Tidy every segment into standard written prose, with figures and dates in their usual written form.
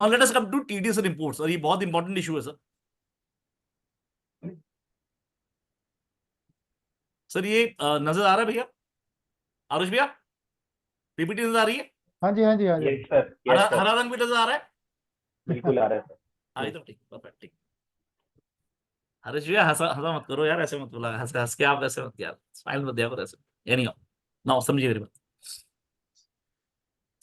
और let us come to TDS and imports, और ये बहुत इंपॉर्टेंट इशू है सर। सर ये नजर आ रहा है भैया, आरुष भैया, पीपीटी नजर आ रही है? हाँ जी, हाँ जी, हाँ जी। यस सर, हरा यस सर, हरा रंग भी नजर आ रहा है? बिल्कुल आ रहा है सर। आई तो ठीक, परफेक्ट, ठीक। हरीश भैया हंसा हंसा मत करो यार, ऐसे मत बोला, हंस हंस के आप ऐसे मत यार, स्माइल मत दिया करो ऐसे, ये नहीं हो ना, समझिए मेरी बात।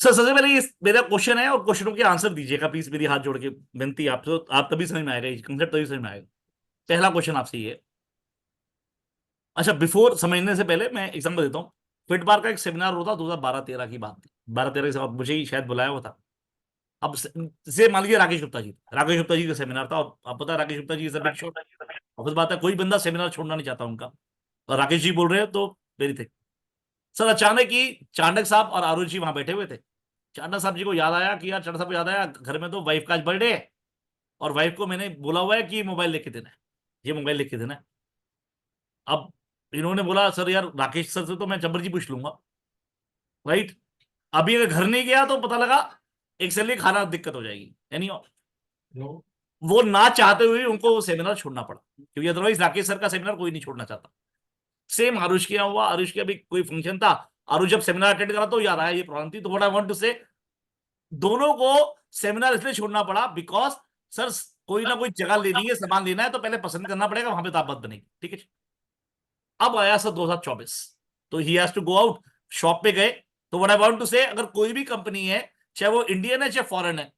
सर सबसे पहले ये मेरा क्वेश्चन है, और क्वेश्चनों के आंसर दीजिएगा प्लीज, मेरी हाथ जोड़ के विनती है आपसे, तो आप तभी समझ में आएगा, ये कंसेप्ट तभी समझ में आएगा। पहला क्वेश्चन आपसे ये है, अच्छा बिफोर समझने से पहले मैं एग्जांपल देता हूँ। फिटबार का एक सेमिनार होता 2012-13 की बात थी, 12-13 से मुझे ही शायद बुलाया हुआ था। अब से मान लीजिए राकेश गुप्ता जी का सेमिनार था, और आप पता है Rakesh Gupta ji is a big shot. Office बात है, कोई बंदा सेमिनार छोड़ना नहीं चाहता उनका, और राकेश जी बोल रहे हैं तो वेरी थिक। सर अचानक ही चांडक साहब और आरुष जी वहां बैठे हुए थे। चांडक साहब जी को याद आया कि यार, चांडक साहब को याद आया घर में तो वाइफ का आज बर्थडे है, और वाइफ को मैंने बोला हुआ है कि मोबाइल लेके देना है, ये मोबाइल लेके देना है। अब इन्होंने बोला सर यार राकेश सर से तो मैं जबर जी पूछ लूंगा, राइट। अभी अगर घर नहीं गया तो पता लगा एक से लिए खाना दिक्कत हो जाएगी, यानी वो ना चाहते हुए उनको वो सेमिनार छोड़ना पड़ा, क्योंकि अदरवाइज राकेश सर का सेमिनार कोई नहीं छोड़ना चाहता। सेम आरुष किया हुआ, आरुष के अभी कोई फंक्शन था, आरुष जब सेमिनार अटेंड करा तो याद आया ये प्रॉब्लम थी, तो व्हाट आई वांट टू से, दोनों को सेमिनार इसलिए छोड़ना पड़ा बिकॉज सर कोई ना कोई जगह लेनी है, सामान लेना है, तो पहले पसंद करना पड़ेगा, वहां पे ताकत बनेगी, ठीक है। अब आया सर 2024, तो he has to go out, shop पे गए, तो व्हाट आई वांट टू से, अगर कोई भी कंपनी है, चाहे वो इंडियन है चाहे फॉरेन है,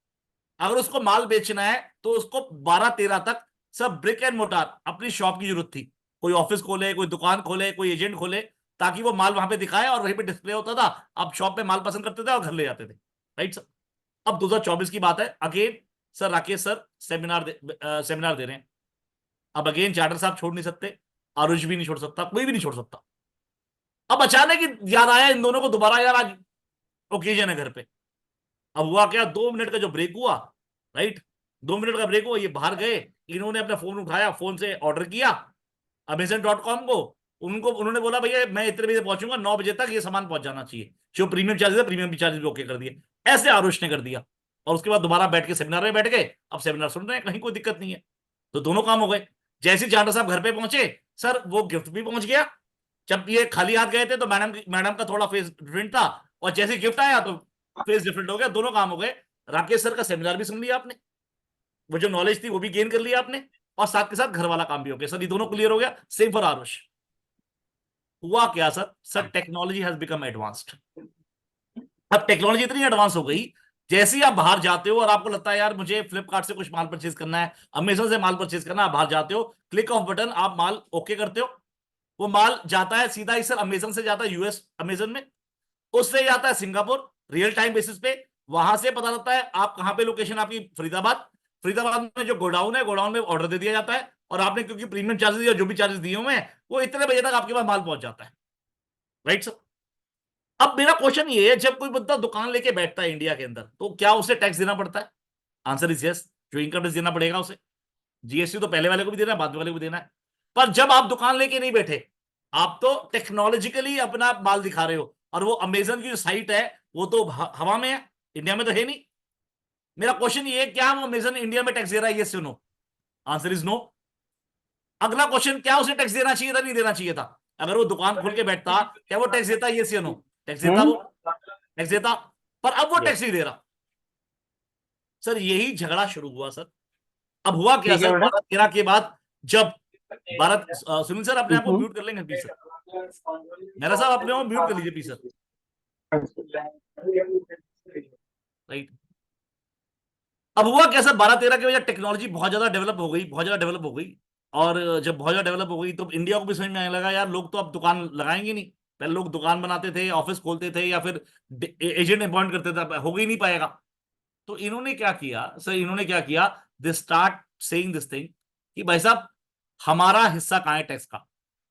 अगर उसको माल बेचना है तो उसको 12-13 तक सब ब्रिक एंड मोटार अपनी शॉप की जरूरत थी। कोई ऑफिस खोले, कोई दुकान खोले, कोई एजेंट खोले, ताकि वो माल वहां पे दिखाए और वहीं पे डिस्प्ले होता था, आप शॉप पे माल पसंद करते थे और घर ले जाते थे, राइट सर। अब 2024 की बात है, again sir Rakesh sir seminar दे रहे हैं। अब अगेन चार्टर साहब छोड़ नहीं सकते, आरुष भी नहीं छोड़ सकता, कोई भी नहीं छोड़ सकता। अब अचानक ही याद आया इन दोनों को दोबारा, यार आज ओकेजन है घर पे। अब हुआ क्या, 2 मिनट का जो ब्रेक हुआ, राइट, 2 मिनट का ब्रेक हुआ, ये बाहर गए, इन्होंने अपना फोन उठाया, फोन से ऑर्डर किया Amazon.com को, उनको उन्होंने बोला भैया मैं इतने बजे पहुंचूंगा, 9 बजे तक ये सामान पहुंच जाना चाहिए, जो प्रीमियम चार्जेस है प्रीमियम चार्जेस भी ओके कर दिए। ऐसे आरुष ने कर दिया, और उसके बाद दोबारा बैठ के सेमिनार में बैठ गए, अब सेमिनार सुन रहे हैं, कहीं कोई दिक्कत नहीं है, तो दोनों काम हो गए। जैसे ही चांडा साहब घर पे पहुंचे, सर वो गिफ्ट भी पहुंच गया। जब ये खाली हाथ गए थे तो मैडम का थोड़ा फेस डिफरेंट था, और जैसे गिफ्ट आया तो फेस डिफरेंट हो गया, दोनों काम हो गए। राकेश सर का सेमिनार भी सुन लिया आपने, वो जो नॉलेज थी वो भी गेन कर लिया आपने, और साथ के साथ घर वाला काम भी हो गया सर, ये दोनों क्लियर हो गया। Same for Aarush. हुआ क्या sir, sir technology has become advanced. अब टेक्नोलॉजी इतनी एडवांस हो गई, जैसे ही आप बाहर जाते हो और आपको लगता है यार मुझे फ्लिपकार्ट से कुछ माल परचेज करना है, अमेजन से माल परचेज करना है, आप बाहर जाते हो, क्लिक ऑफ बटन आप माल ओके करते हो, वो माल जाता है सीधा ही सर, अमेजन से जाता है यूएस अमेजन में, उससे जाता है सिंगापुर रियल टाइम बेसिस पे, वहां से पता लगता है आप कहां पे, लोकेशन आपकी फरीदाबाद, फरीदाबाद में जो गोडाउन है, गोडाउन में ऑर्डर दे दिया जाता है, और आपने क्योंकि प्रीमियम चार्जेस या जो भी चार्जेस दिए हुए हैं, वो इतने बजे तक आपके पास माल पहुंच जाता है, राइट सर। अब मेरा क्वेश्चन ये है, जब कोई बंदा दुकान लेके बैठता है इंडिया के अंदर, तो क्या उसे टैक्स देना पड़ता है? आंसर इज यस, जो इनकम टैक्स देना पड़ेगा उसे। जीएसटी तो पहले वाले को भी देना है, बाद वाले को भी देना है। पर जब आप दुकान लेके नहीं बैठे, आप तो टेक्नोलॉजिकली अपना माल दिखा रहे हो, और वो अमेजन की जो साइट है वो तो हवा में है, इंडिया में तो है नहीं। मेरा क्वेश्चन ये है, क्या वो अमेजन इंडिया में टैक्स दे रहा है, yes no? Answer is no. अगला क्वेश्चन, क्या उसे टैक्स देना चाहिए था, नहीं देना चाहिए था? अगर वो दुकान खोल के बैठता, क्या वो टैक्स देता, यस या नो? टैक्स देता, वो टैक्स देता, पर अब वो टैक्स नहीं दे रहा। सर यही झगड़ा शुरू हुआ सर। अब हुआ क्या ठीक है सर, बेटा। 12-13 के बाद, जब सुनील सर अपने आप को म्यूट कर लेंगे प्लीज सर, मेरा साहब अपने आप म्यूट कर लीजिए प्लीज सर, राइट। अब हुआ क्या सर, 12-13 की वजह, टेक्नोलॉजी बहुत ज्यादा डेवलप हो गई, बहुत ज्यादा डेवलप हो गई, और जब बहुत ज्यादा डेवलप हो गई तो इंडिया को भी समझ में आने लगा, यार लोग तो अब दुकान लगाएंगे नहीं, पहले लोग दुकान बनाते थे, ऑफिस खोलते थे, या फिर एजेंट अपॉइंट करते थे, हो गई नहीं पाएगा। तो इन्होंने क्या किया सर, इन्होंने क्या किया, they start saying this thing कि भाई साहब हमारा हिस्सा कहाँ है टैक्स का।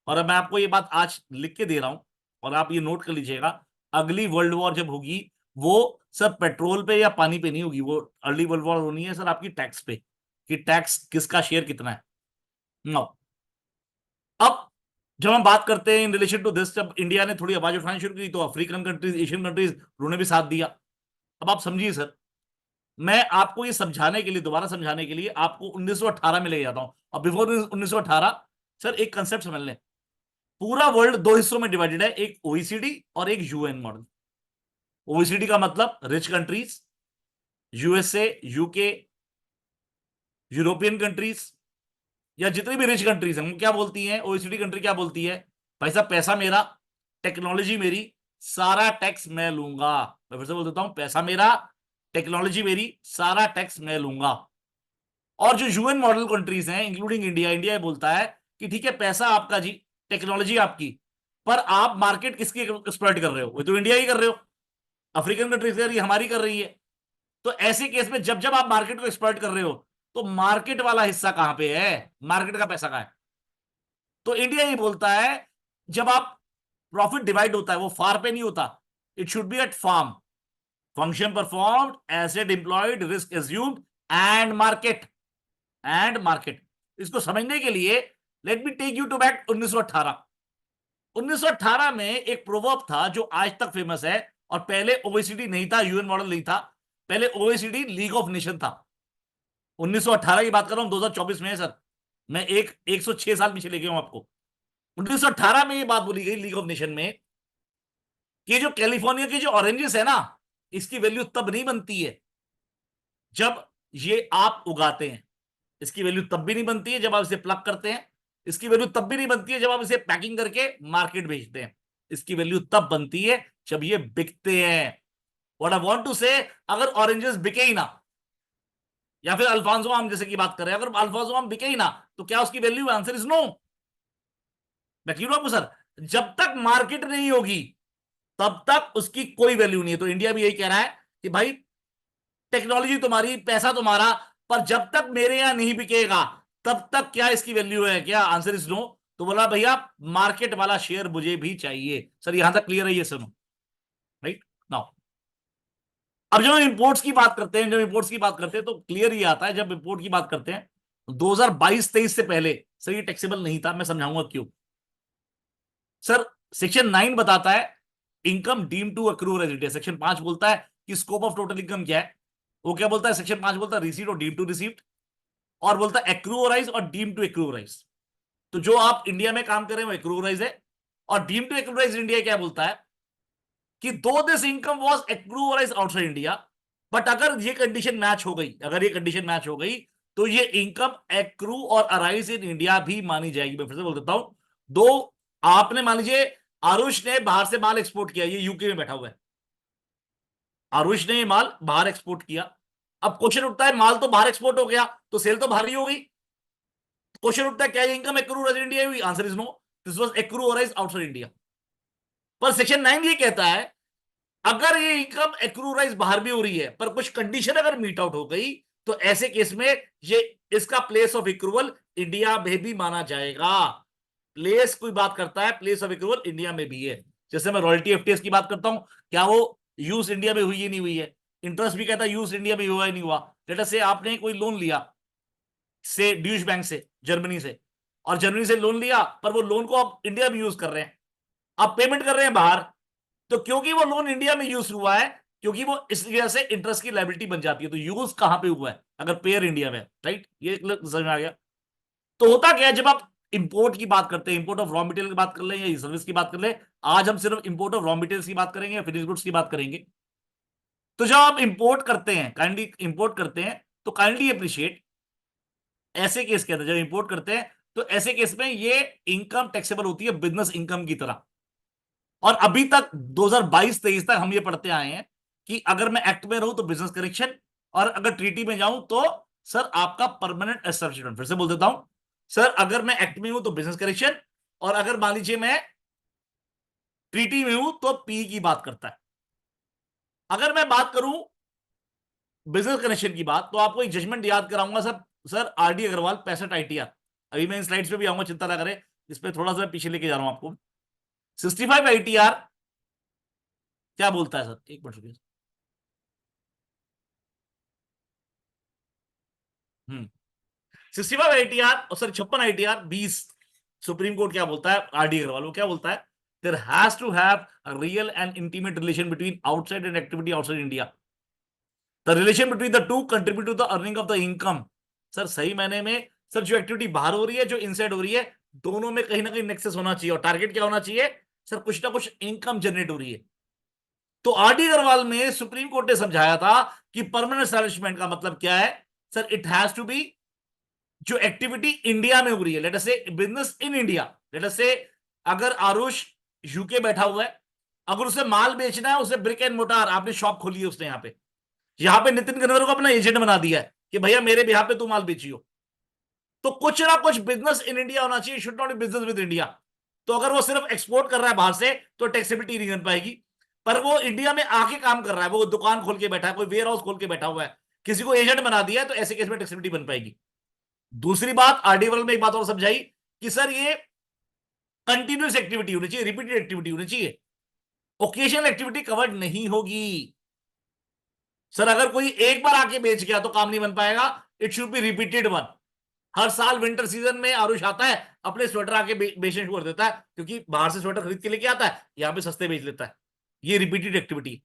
और अब मैं आपको ये बात आज लिख के दे रहा हूं, और आप ये नोट कर लीजिएगा, अगली वर्ल्ड वॉर जब होगी, वो सब पेट्रोल पे या पानी पे नहीं होगी, वो अर्ली वर्ल्ड वॉर होनी है सर आपकी टैक्स पे, कि टैक्स किसका शेयर कितना है। नो, अब जब हम बात करते हैं इन रिलेशन टू दिस, जब इंडिया ने थोड़ी आवाज उठानी शुरू की, तो अफ्रीकन कंट्रीज, एशियन कंट्रीज, उन्होंने भी साथ दिया। अब आप समझिए सर, मैं आपको ये समझाने के लिए, दोबारा समझाने के लिए आपको 1918 में ले जाता हूं। और बिफोर 1918 सर एक कंसेप्ट समझ लें, पूरा वर्ल्ड दो हिस्सों में डिवाइडेड है, एक ओईसीडी और एक यूएन मॉडल। ओईसीडी का मतलब rich countries, USA, UK, European countries, या जितनी भी रिच कंट्रीज हैं वो क्या बोलती हैं, ओईसीडी कंट्री क्या बोलती है, भाई साहब पैसा मेरा, टेक्नोलॉजी मेरी, सारा टैक्स मैं लूंगा। मैं फिर से बोल देता हूं, पैसा मेरा, टेक्नोलॉजी मेरी, सारा टैक्स मैं लूंगा। और जो यूएन मॉडल कंट्रीज हैं इंक्लूडिंग इंडिया, इंडिया ये बोलता है कि ठीक है पैसा आपका जी, टेक्नोलॉजी आपकी, पर आप मार्केट किसकी एक्सप्लॉइट कर रहे हो, वो तो इंडिया ही कर रहे हो, अफ्रीकन कंट्रीज कर रही है, हमारी कर रही है। तो ऐसे केस में जब जब आप मार्केट को एक्सप्लॉइट कर रहे हो, तो मार्केट वाला हिस्सा कहां पे है, मार्केट का पैसा कहां है। तो इंडिया ये बोलता है जब आप प्रॉफिट डिवाइड होता है वो फार पे नहीं होता, it should be at FARM, function performed, asset employed, risk assumed, and market, and market. इसको समझने के लिए let me take you to back 1918। 1918 में एक प्रोवर्ब था जो आज तक फेमस है, और पहले ओईसीडी नहीं था, यूएन मॉडल नहीं था, पहले ओईसीडी लीग ऑफ नेशन था। 1918 की बात कर रहा हूं, 2024 में है सर, मैं 106 साल पीछे ले गया हूं आपको। 1918 में ये बात बोली गई लीग ऑफ नेशन में कि जो कैलिफोर्निया के जो ऑरेंजेस है ना, इसकी वैल्यू तब नहीं बनती है जब ये आप उगाते हैं, इसकी वैल्यू तब भी नहीं बनती है जब आप इसे प्लग करते हैं, इसकी वैल्यू तब भी नहीं बनती है जब आप इसे पैकिंग करके मार्केट भेजते हैं, इसकी वैल्यू तब बनती है जब ये बिकते हैं। व्हाट आई वांट टू से, अगर ऑरेंजेस बिके ही ना, या फिर अल्फांसो आम जैसे की बात करें, अगर अल्फांसो आम बिके ही ना, तो क्या उसकी वैल्यू, आंसर इज नो। मैं क्यों आपको सर, जब तक मार्केट नहीं होगी तब तक उसकी कोई वैल्यू नहीं है। तो इंडिया भी यही कह रहा है कि भाई टेक्नोलॉजी तुम्हारी, पैसा तुम्हारा, पर जब तक मेरे यहां नहीं बिकेगा तब तक क्या इसकी वैल्यू है, क्या, आंसर इज नो। तो बोला भैया मार्केट वाला शेयर मुझे भी चाहिए। सर यहां तक क्लियर है, ये सुनो, राइट नाउ। अब जब हम इंपोर्ट्स की बात करते हैं, जब इंपोर्ट्स की बात करते हैं तो क्लियर ही आता है, जब इंपोर्ट की बात करते हैं 2022-23 से पहले सर ये टैक्सेबल नहीं था। मैं समझाऊंगा क्यों। सर सेक्शन 9 बताता है income deem to accrue residence, section 5 बोलता है कि स्कोप ऑफ टोटल इनकम क्या है। वो क्या बोलता है, सेक्शन 5 बोलता है रिसीट और डीम टू रिसीव्ड, और बोलता है एक्रूवराइज और डीम टू एक्रूवराइज। तो जो आप इंडिया में काम कर रहे हैं वो एक्रूवराइज है, और डीम टू एक्रूवराइज इंडिया क्या बोलता है कि though this income was accrued outside India, but अगर ये कंडीशन मैच हो गई, अगर ये कंडीशन मैच हो गई, तो ये इनकम एक्रू और अराइज इन इंडिया भी मानी जाएगी। मैं फिर से बोल देता हूं, दो, आपने मान लीजिए आरुष ने बाहर से माल एक्सपोर्ट किया, ये यूके में बैठा हुआ है, आरुष ने ये माल बाहर एक्सपोर्ट किया। अब क्वेश्चन उठता है माल तो बाहर एक्सपोर्ट हो गया तो सेल तो बाहर ही हो गई, क्वेश्चन उठता है क्या ये इनकम एक्रू इन इंडिया हुई, answer is no, this was accrue arise outside India. पर सेक्शन 9 ये कहता है अगर ये इनकम एक्रूराइज बाहर भी हो रही है पर कुछ कंडीशन अगर मीट आउट हो गई, तो ऐसे केस में ये इसका प्लेस ऑफ एक्रूवल इंडिया में भी माना जाएगा। प्लेस कोई बात करता है, प्लेस ऑफ एक्रूवल इंडिया में भी है। जैसे मैं रॉयल्टी एफटीएस की बात करता हूं, क्या वो यूज इंडिया में हुई है, नहीं हुई है। इंटरेस्ट भी कहता है यूज इंडिया में हुआ है, नहीं हुआ। लेट अस से आपने कोई लोन लिया से ड्यूश बैंक से, जर्मनी से, और जर्मनी से लोन लिया, पर वो लोन को आप इंडिया में यूज कर रहे हैं, आप पेमेंट कर रहे हैं बाहर, तो क्योंकि वो लोन इंडिया में यूज हुआ है, क्योंकि वो इस वजह से इंटरेस्ट की लायबिलिटी बन जाती है। तो यूज कहां पे हुआ है, अगर पेयर इंडिया में, राइट, ये समझ में आ गया। तो होता क्या है जब आप इंपोर्ट की बात करते हैं, इंपोर्ट ऑफ रॉ मटेरियल की बात कर लें या सर्विस की बात कर लें, आज हम सिर्फ इंपोर्ट ऑफ रॉ मटेरियल की बात करेंगे या फिनिश गुड्स की बात करेंगे। तो जब आप इंपोर्ट करते हैं, काइंडली इंपोर्ट करते हैं, तो काइंडली अप्रिशिएट, ऐसे केस के अंदर जब इंपोर्ट करते हैं तो ऐसे केस में ये इनकम टैक्सेबल होती है बिजनेस इनकम की तरह। और अभी तक 2022-23 तक हम ये पढ़ते आए हैं कि अगर मैं एक्ट में रहूं तो बिजनेस करेक्शन, और अगर ट्रीटी में जाऊं तो सर आपका परमानेंट एस्टेब्लिशमेंट। फिर से बोल देता हूं सर, अगर मैं एक्ट में हूं तो बिजनेस करेक्शन, और अगर मान लीजिए मैं ट्रीटी में हूं तो पी की बात करता है। अगर मैं बात करूं बिजनेस कनेक्शन की बात, तो आपको एक जजमेंट याद कराऊंगा sir, sir RD Agarwal 65 ITR. अभी मैं इन स्लाइड्स पे भी आऊंगा, चिंता ना करें, इस पे थोड़ा सा पीछे लेके जा रहा हूं आपको। 65 आईटीआर क्या बोलता है सर, एक मिनट रुकिए। 65 आईटीआर और सर 56 आईटीआर 20, सुप्रीम कोर्ट क्या बोलता है, आरडी अग्रवाल वो क्या बोलता है, there has to have a real and intimate relation between outside and activity outside India. The relation between the two contribute to the earning of the income. Sir सही मायने में सर जो एक्टिविटी बाहर हो रही है जो इनसाइड हो रही है, दोनों में कहीं ना कहीं नेक्सस होना चाहिए, और टारगेट क्या होना चाहिए सर, कुछ ना कुछ इनकम जनरेट हो रही है। तो आरडी अग्रवाल में सुप्रीम कोर्ट ने समझाया था कि परमानेंट एस्टैब्लिशमेंट का मतलब क्या है sir, it has to be जो एक्टिविटी इंडिया में हो रही है, let us say business in India. Let us say अगर आरुष यूके बैठा हुआ है, अगर उसे माल बेचना है, उसे ब्रिक एंड मोटार आपने शॉप खोली है उसने, यहां पे नितिन गडकरी को अपना एजेंट बना दिया है कि भैया मेरे बिहार पे तू माल बेचियो, तो कुछ ना कुछ बिजनेस इन इंडिया होना चाहिए, should not be business with India. तो अगर वो सिर्फ एक्सपोर्ट कर रहा है बाहर से तो टैक्सेबिलिटी नहीं बन पाएगी, पर वो इंडिया में आके काम कर रहा है, वो दुकान खोल के बैठा है, कोई वेयर हाउस खोल के बैठा हुआ है, किसी को एजेंट बना दिया है, तो ऐसे केस में टैक्सेबिलिटी बन पाएगी। दूसरी बात आरडीवल में एक बात और समझाई कि सर ये कंटिन्यूस एक्टिविटी होनी चाहिए, रिपीटेड एक्टिविटी होनी चाहिए, ओकेजनल एक्टिविटी कवर्ड नहीं होगी। सर अगर कोई एक बार आके बेच गया तो काम नहीं बन पाएगा, it should be repeated one. हर साल विंटर सीजन में आरुष आता है, अपने स्वेटर आके बेचने शुरू कर देता है, क्योंकि बाहर से स्वेटर खरीद के लेके आता है, यहाँ पे सस्ते बेच लेता है। ये रिपीटेड एक्टिविटी।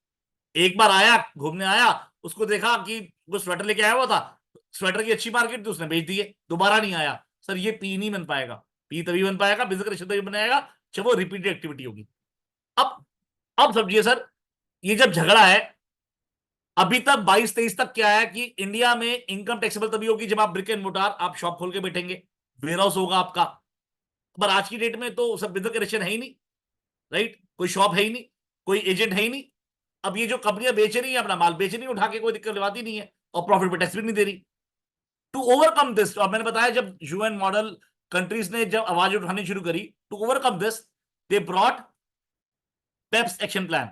एक बार आया, घूमने आया, उसको देखा कि वो स्वेटर लेके आया हुआ था, स्वेटर की अच्छी मार्केट थी, उसने बेच दिए, दोबारा नहीं आया। सर ये पी नहीं बन पाएगा, पी तभी बन पाएगा, बिजनेस रिलेशन तभी बनाएगा जब वो रिपीटेड एक्टिविटी होगी। अब समझिए सर, ये जब झगड़ा है अभी तक 22-23 तक, क्या है कि इंडिया में इनकम टैक्सेबल तभी होगी जब आप ब्रिक एंड मोटार आप शॉप खोल के बैठेंगे, वेयर हाउस होगा आपका। पर आज की डेट में तो सब बिजनेस कनेक्शन है ही नहीं, राइट, कोई शॉप है ही नहीं, कोई एजेंट है ही नहीं। अब ये जो कंपनियां बेच रही है अपना माल बेच रही है उठा के, कोई दिक्कत दिलवाती नहीं है, और प्रॉफिट पे टैक्स भी नहीं दे रही। टू ओवरकम दिस, और मैंने बताया जब यूएन मॉडल कंट्रीज ने जब आवाज उठानी शुरू करी, to overcome this they brought BEPS action plan,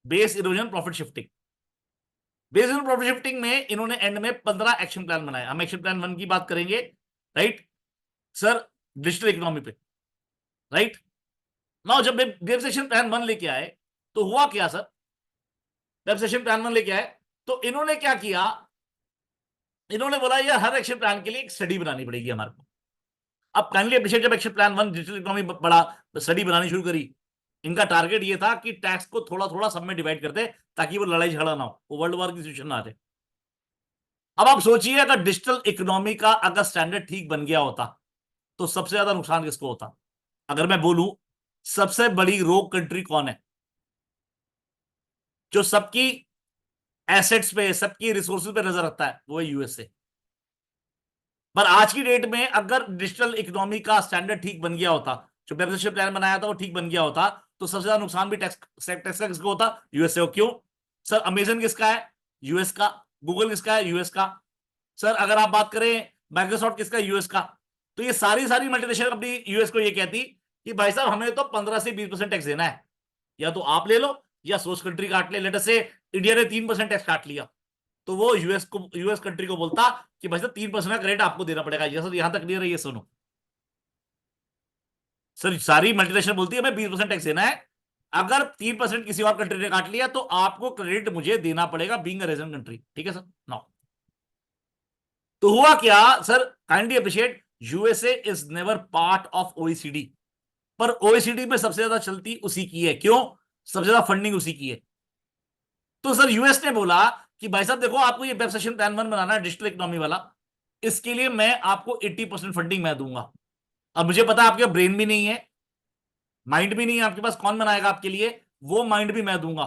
base erosion profit shifting. Base erosion profit shifting में इन्होंने एंड में 15 एक्शन प्लान बनाए। हम एक्शन प्लान 1 की बात करेंगे, राइट सर, डिजिटल इकोनॉमी पे, राइट नाउ। जब बेस एक्शन प्लान 1 लेके आए तो हुआ क्या सर, बेस एक्शन प्लान 1 लेके आए तो इन्होंने क्या किया, इन्होंने बोला यार हर एक्शन प्लान के लिए एक स्टडी बनानी पड़ेगी हमारे को। अब काइंडली अप्रिशिएट, जब एक्शन प्लान 1 डिजिटल इकोनॉमी बड़ा स्टडी बनानी शुरू करी, इनका टारगेट ये था कि टैक्स को थोड़ा थोड़ा सब में डिवाइड कर दे, ताकि वो लड़ाई झगड़ा ना हो, वो वर्ल्ड वॉर की सिचुएशन ना आ जाए। अब आप सोचिए अगर डिजिटल इकोनॉमी का अगर स्टैंडर्ड ठीक बन गया होता तो सबसे ज्यादा नुकसान किसको होता? अगर मैं बोलूं सबसे बड़ी रोग कंट्री कौन है, जो सबकी एसेट्स पे सबकी रिसोर्सेज पे नजर रखता है, वो है यूएसए। पर आज की डेट में अगर डिजिटल इकोनॉमी का स्टैंडर्ड ठीक बन गया होता, जो बेनिफिशियल प्लान बनाया था वो ठीक बन गया होता, तो सबसे ज्यादा नुकसान भी टैक्स का किसको होता? यूएसए को। क्यों सर? अमेजन किसका है? यूएस का। गूगल किसका है? यूएस का। सर अगर आप बात करें माइक्रोसॉफ्ट किसका? यूएस का। तो ये सारी सारी मल्टीनेशनल कंपनी यूएस को ये कहती कि भाई साहब हमें तो 15 से 20% टैक्स देना है, या तो आप ले लो या सोर्स कंट्री काट ले। लेटर से इंडिया ने 3% टैक्स काट लिया, तो वो यूएस कंट्री को बोलता कि भाई साहब 3% का क्रेडिट आपको देना पड़ेगा। ये सर यहां तक क्लियर है? ये सुनो सर, सारी मल्टीनेशनल बोलती है हमें 20% टैक्स देना है, अगर 3% किसी और कंट्री ने काट लिया तो आपको क्रेडिट मुझे देना पड़ेगा, बीइंग अ रेजिडेंट कंट्री। ठीक है सर? नो, तो हुआ क्या sir, kindly appreciate, USA is never part of OECD, पर ओईसीडी में सबसे ज्यादा चलती उसी की है। क्यों? सबसे ज्यादा फंडिंग उसी की है। तो सर यूएस ने बोला कि भाई साहब देखो, आपको ये वेब सेशन प्लान 1 बनाना है डिजिटल इकोनॉमी वाला, इसके लिए मैं आपको 80% फंडिंग मैं दूंगा। अब मुझे पता है आपके ब्रेन भी नहीं है, माइंड भी नहीं है आपके पास, कौन बनाएगा आपके लिए? वो माइंड भी मैं दूंगा।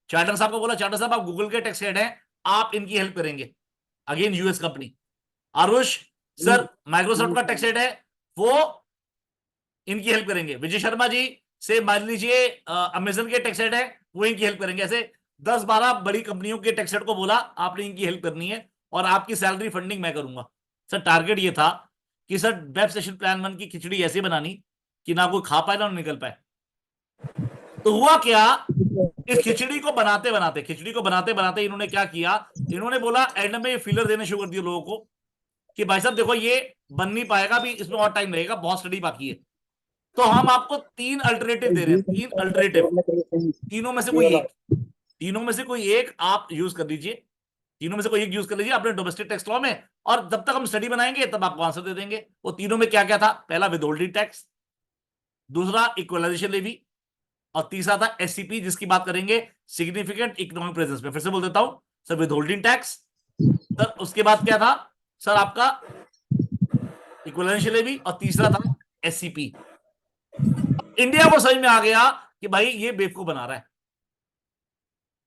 चार्टर साहब को बोला, चार्टर साहब आप गूगल के टेक्स हेड हैं, आप इनकी हेल्प करेंगे, again US company. Aarush sir Microsoft का टेक्स हेड है, वो इनकी हेल्प करेंगे। विजय शर्मा जी से मान लीजिए अमेजन के टैक्स हेड है, वो इनकी हेल्प करेंगे। ऐसे 10-12 बड़ी कंपनियों के टैक्स हेड को बोला आपने इनकी हेल्प करनी है, और आपकी सैलरी फंडिंग मैं करूंगा। सर टारगेट ये था कि सर वेब सेशन प्लान 1 की खिचड़ी ऐसे बनानी कि ना कोई खा पाए ना निकल पाए। तो हुआ क्या, इस खिचड़ी को बनाते बनाते इन्होंने क्या किया, इन्होंने बोला एंड में फिलर देने शुरू कर दिए लोगों को कि भाई साहब देखो ये बन नहीं पाएगा, अभी इसमें और टाइम लगेगा, बहुत स्टडी बाकी है। तो हम आपको 3 अल्टरनेटिव दे रहे हैं, 3 अल्टरनेटिव, तीनों में से कोई एक, तीनों में से कोई एक आप यूज कर लीजिए, तीनों में से कोई एक यूज कर लीजिए अपने डोमेस्टिक टैक्स लॉ में, और जब तक हम स्टडी बनाएंगे तब आपको आंसर दे देंगे। वो तीनों में क्या क्या था? पहला विदहोल्डिंग टैक्स, दूसरा इक्वलाइजेशन लेवी, और तीसरा था एससीपी, जिसकी बात करेंगे सिग्निफिकेंट इकोनॉमिक प्रेजेंस पे। फिर से बोल देता हूं, sir with holding tax, sir उसके बाद क्या था सर आपका इक्विवेलेंशियल लेवी, और तीसरा था एससीपी। इंडिया को समझ में आ गया कि भाई ये बेवकूफ बना रहा है।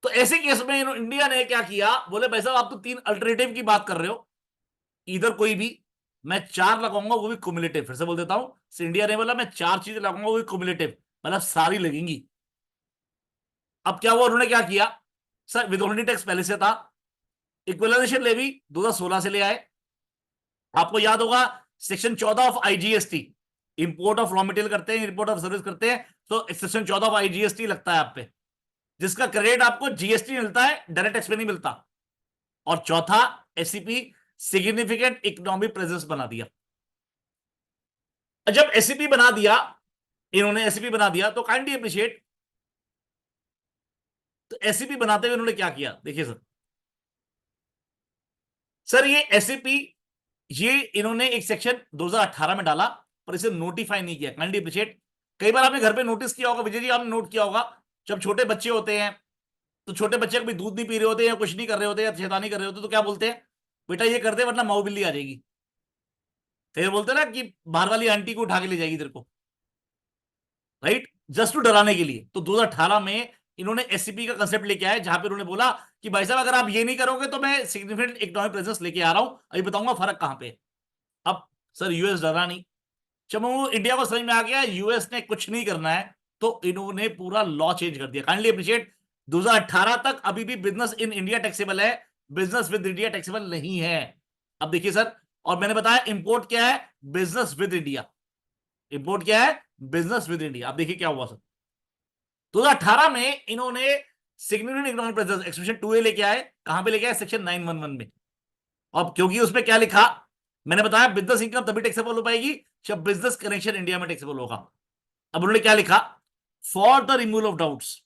तो ऐसे केस में इंडिया ने क्या किया, बोले भाई साहब आप तो तीन अल्टरनेटिव की बात कर रहे हो, इधर कोई भी, मैं चार लगाऊंगा वो भी कुमुलेटिव। फिर से बोल देता हूं, इंडिया ने बोला मैं चार चीजें लगाऊंगा वो भी कुमुलेटिव, मतलब सारी लगेंगी। अब क्या हुआ, उन्होंने क्या किया सर, विदहोल्डिंग टैक्स पहले से था, इक्विवेलेंशियल लेवी 2016 से ले आए। आपको याद होगा section 14 of IGST, import of raw material करते हैं, इंपोर्ट ऑफ सर्विस करते हैं, तो सेक्शन 14 ऑफ आईजीएसटी लगता है आप पे, जिसका क्रेडिट आपको जीएसटी मिलता है, डायरेक्ट टैक्स पे नहीं मिलता। और चौथा एससीपी, सिग्निफिकेंट इकोनॉमिक प्रेजेंस बना दिया। जब एससीपी बना दिया, इन्होंने एससीपी बना दिया, तो काइंडली अप्रिशिएट, तो एससीपी बनाते हुए उन्होंने क्या किया देखिए सर। सर ये एससीपी, ये इन्होंने एक सेक्शन 2018 में डाला, पर इसे नोटिफाई नहीं किया, काइंडली अप्रिशिएट। कई बार आपने घर पे नोटिस किया होगा, विजय जी आपने नोट किया होगा, जब छोटे बच्चे होते हैं, तो छोटे बच्चे कभी दूध नहीं पी रहे होते या कुछ नहीं कर रहे होते या शैतानी कर रहे होते, तो क्या बोलते हैं, बेटा ये कर दे वरना माऊ बिल्ली आ जाएगी। फिर बोलते हैं ना कि बाहर वाली आंटी को उठा के ले जाएगी तेरे को, राइट, जस्ट टू डराने के लिए। तो 2018 में इन्होंने एससीपी का कंसेप्ट लेके आए, जहां पे उन्होंने बोला कि भाई साहब अगर आप ये नहीं करोगे तो मैं सिग्निफिकेंट इकोनॉमिक प्रेजेंस लेके आ रहा हूं, अभी बताऊंगा फर्क कहां पे है। अब सर यूएस डरा नहीं, जब वो इंडिया को समझ में आ गया यूएस ने कुछ नहीं करना है, तो इन्होंने पूरा लॉ चेंज कर दिया। काइंडली अप्रिशिएट, 2018 तक अभी भी बिजनेस इन इंडिया टैक्सेबल है, बिजनेस विद इंडिया टैक्सेबल नहीं है। अब देखिए सर, और मैंने बताया इंपोर्ट क्या है, बिजनेस विद इंडिया, इंपोर्ट क्या है, बिजनेस विद इंडिया। अब देखिए क्या हुआ सर, 2018 में इन्होंने significant economic presence expression 2A लेके आए, कहां पे लेके आए, सेक्शन 911 में। अब क्योंकि उसमें क्या लिखा, मैंने बताया बिजनेस इनकम तभी टैक्सेबल हो पाएगी जब बिजनेस कनेक्शन इंडिया में टैक्सेबल होगा। अब उन्होंने क्या लिखा, for the removal of doubts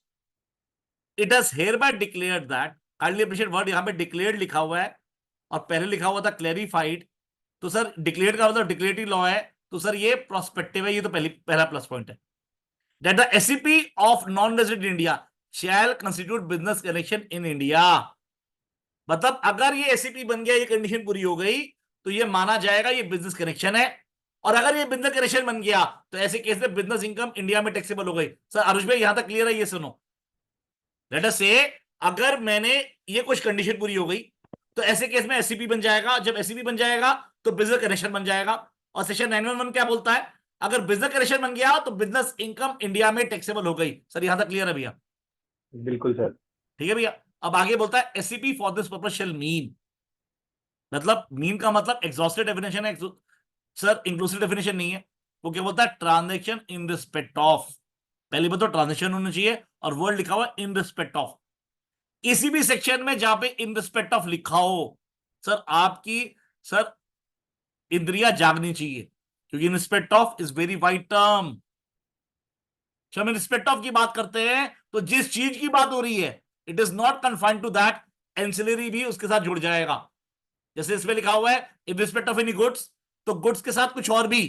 it has here bye declared that, kindly appreciate word, यहां पे डिक्लेयर्ड लिखा हुआ है और पहले लिखा हुआ था क्लैरिफाइड। तो सर डिक्लेयर्ड का मतलब डिक्लेरेटिव लॉ है, तो सर ये प्रोस्पेक्टिव है, ये तो पहला प्लस पॉइंट है। That the SCP of non resident India shall constitute business connection in India. मतलब अगर ये एससीपी बन गया, ये कंडीशन पूरी हो गई, तो ये माना जाएगा ये बिजनेस कनेक्शन है। और अगर ये बिजनेस कनेक्शन बन गया, तो ऐसे केस में बिजनेस इनकम इंडिया में टैक्सेबल हो गई। सर आरुष भाई यहां तक क्लियर है, ये सुनो। लेट अस से अगर मैंने ये कुछ कंडीशन पूरी हो गई, तो ऐसे केस में एससीपी बन जाएगा, जब एससीपी बन जाएगा तो बिजनेस कनेक्शन बन जाएगा। और सेक्शन 911 क्या बोलता है, अगर बिजनेस कनेक्शन बन गया तो बिजनेस इनकम इंडिया में टैक्सेबल हो गई। सर यहां तक क्लियर है भैया? बिल्कुल सर। ठीक है भैया। अब आगे बोलता है SCP for this purpose shall mean, मतलब मीन का मतलब एग्जॉस्टिव डेफिनेशन है सर, इंक्लूसिव डेफिनेशन नहीं है। वो क्या बोलता है, ट्रांजेक्शन इन रिस्पेक्ट ऑफ, पहले बताओ ट्रांजेक्शन होना चाहिए और वर्ड लिखा हुआ इन रिस्पेक्ट ऑफ। किसी भी सेक्शन में जहां पे इन रिस्पेक्ट ऑफ लिखा हो, सर आपकी सर इंद्रियां जागनी चाहिए, क्योंकि in respect of is very wide term. जब हम रिस्पेक्ट ऑफ की बात करते हैं तो जिस चीज की बात हो रही है it is not confined to that, ancillary भी उसके साथ जुड़ जाएगा। जैसे इसमें लिखा हुआ है in respect of any goods, तो गुड्स के साथ कुछ और भी,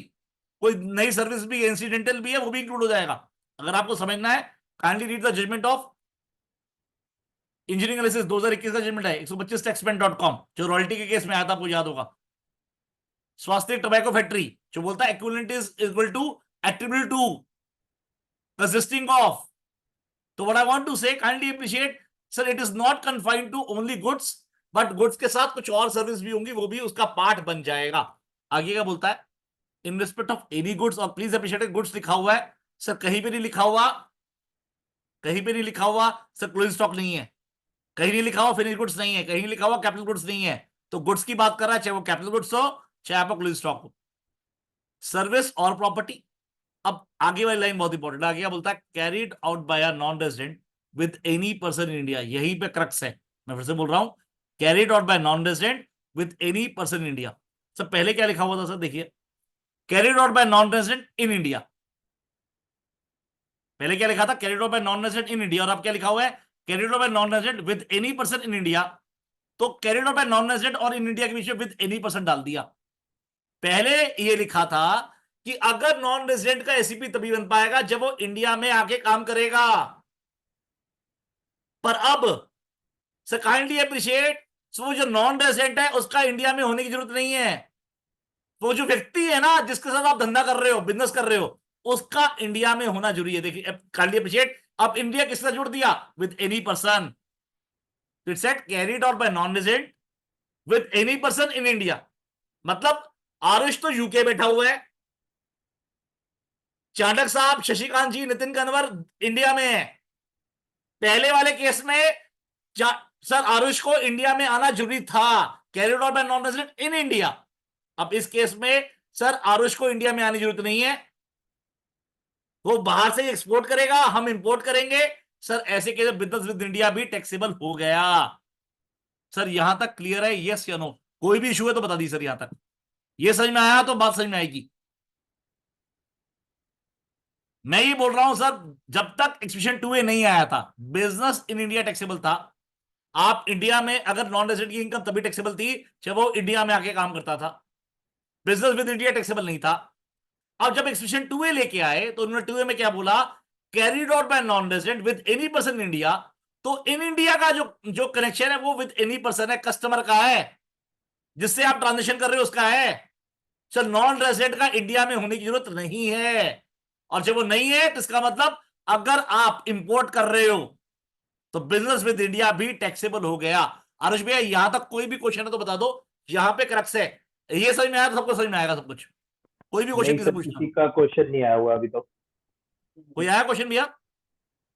कोई नई सर्विस भी, इंसिडेंटल भी है, वो भी इंक्लूड हो जाएगा। अगर आपको समझना है, kindly read the judgment of engineering analysis 2021 का जजमेंट है 125taxpen.com, जो रॉयल्टी के केस में आया था, आपको याद होगा। स्वास्थ्य टोबैको फैक्ट्री जो बोलता है equivalent is equal to attribute to consisting of. तो what I want to say, kindly appreciate sir, it is not confined to only goods, but goods के साथ कुछ और सर्विस भी होंगी, वो भी उसका पार्ट बन जाएगा। आगे क्या बोलता है, in respect of any goods, और प्लीज अप्रिशिएट गुड्स लिखा हुआ है सर, कहीं पे नहीं लिखा हुआ, कहीं पे नहीं लिखा हुआ सर क्लोजिंग स्टॉक नहीं है, कहीं नहीं लिखा हुआ फिनिश गुड्स नहीं है, कहीं नहीं लिखा हुआ कैपिटल गुड्स नहीं है। तो गुड्स की बात कर रहा है, चाहे वो कैपिटल गुड्स हो चाहे आपका क्लोजिंग स्टॉक हो, सर्विस और प्रॉपर्टी। अब आगे वाली लाइन बहुत इंपॉर्टेंट, आगे क्या बोलता है, carried out bye a non resident with any person in India, यहीं पे क्रक्स है। मैं फिर से बोल रहा हूं, carried out by non resident with any person in India. Sir पहले क्या लिखा हुआ था सर, देखिए, carried out by non resident in India, पहले क्या लिखा था, carried out by non resident in India, और अब क्या लिखा हुआ है, carried out by non resident with any person in India. तो carried out by non resident और इन इंडिया के बीच में विद एनी पर्सन डाल दिया। पहले ये लिखा था कि अगर नॉन रेजिडेंट का एसीपी तभी बन पाएगा जब वो इंडिया में आके काम करेगा, पर अब सर काइंडली अप्रिशिएट, वो जो नॉन रेजिडेंट है उसका इंडिया में होने की जरूरत नहीं है। वो जो व्यक्ति है ना जिसके साथ आप धंधा कर रहे हो, बिजनेस कर रहे हो, उसका इंडिया में होना जरूरी है। देखिए काइंडली अप्रिशिएट, अब इंडिया किसके साथ जोड़ दिया? With any person. It said carried out by non resident with any person in India. मतलब आरुष तो यूके बैठा हुआ है, चाणक साहब, शशिकांत जी, नितिन कनवर इंडिया में है। पहले वाले केस में सर आरुष को इंडिया में आना जरूरी था, carried out by non resident in India. अब इस केस में सर आरुष को इंडिया में आने की जरूरत नहीं है, वो बाहर से एक्सपोर्ट करेगा, हम इंपोर्ट करेंगे। सर ऐसे केस बिजनेस विद इंडिया भी टैक्सेबल हो गया। सर यहां तक क्लियर है? यस या नो? कोई भी इशू है तो बता दी सर। यहां तक ये समझ में आया तो बात समझ में आएगी। मैं ये बोल रहा हूं सर, जब तक एक्सपेक्टेशन 2A नहीं आया था बिजनेस इन इंडिया टैक्सेबल था। आप इंडिया में अगर नॉन रेजिडेंट की इनकम तभी टैक्सेबल थी जब वो इंडिया में आके काम करता था। बिजनेस विद इंडिया टैक्सेबल नहीं था। अब जब एक्सपेक्टेशन 2A लेके आए तो उन्होंने 2A में क्या बोला? Carried out by non resident with any person in India. तो इन इंडिया का जो जो कनेक्शन है वो विद एनी पर्सन है, कस्टमर का है, जिससे आप ट्रांजेक्शन कर रहे हो उसका है। सर नॉन रेजिडेंट का इंडिया में होने की जरूरत नहीं है। और जब वो नहीं है तो इसका मतलब अगर आप इंपोर्ट कर रहे हो तो बिजनेस विद इंडिया भी टैक्सेबल हो गया। आरुष भैया यहां तक कोई भी क्वेश्चन है तो बता दो, यहां पे क्रक्स है। ये समझ में आया तो सबको समझ में आएगा सब कुछ। कोई भी क्वेश्चन नहीं किसी सर, पूछना। किसी का क्वेश्चन नहीं आया हुआ अभी तो। कोई आया क्वेश्चन भैया?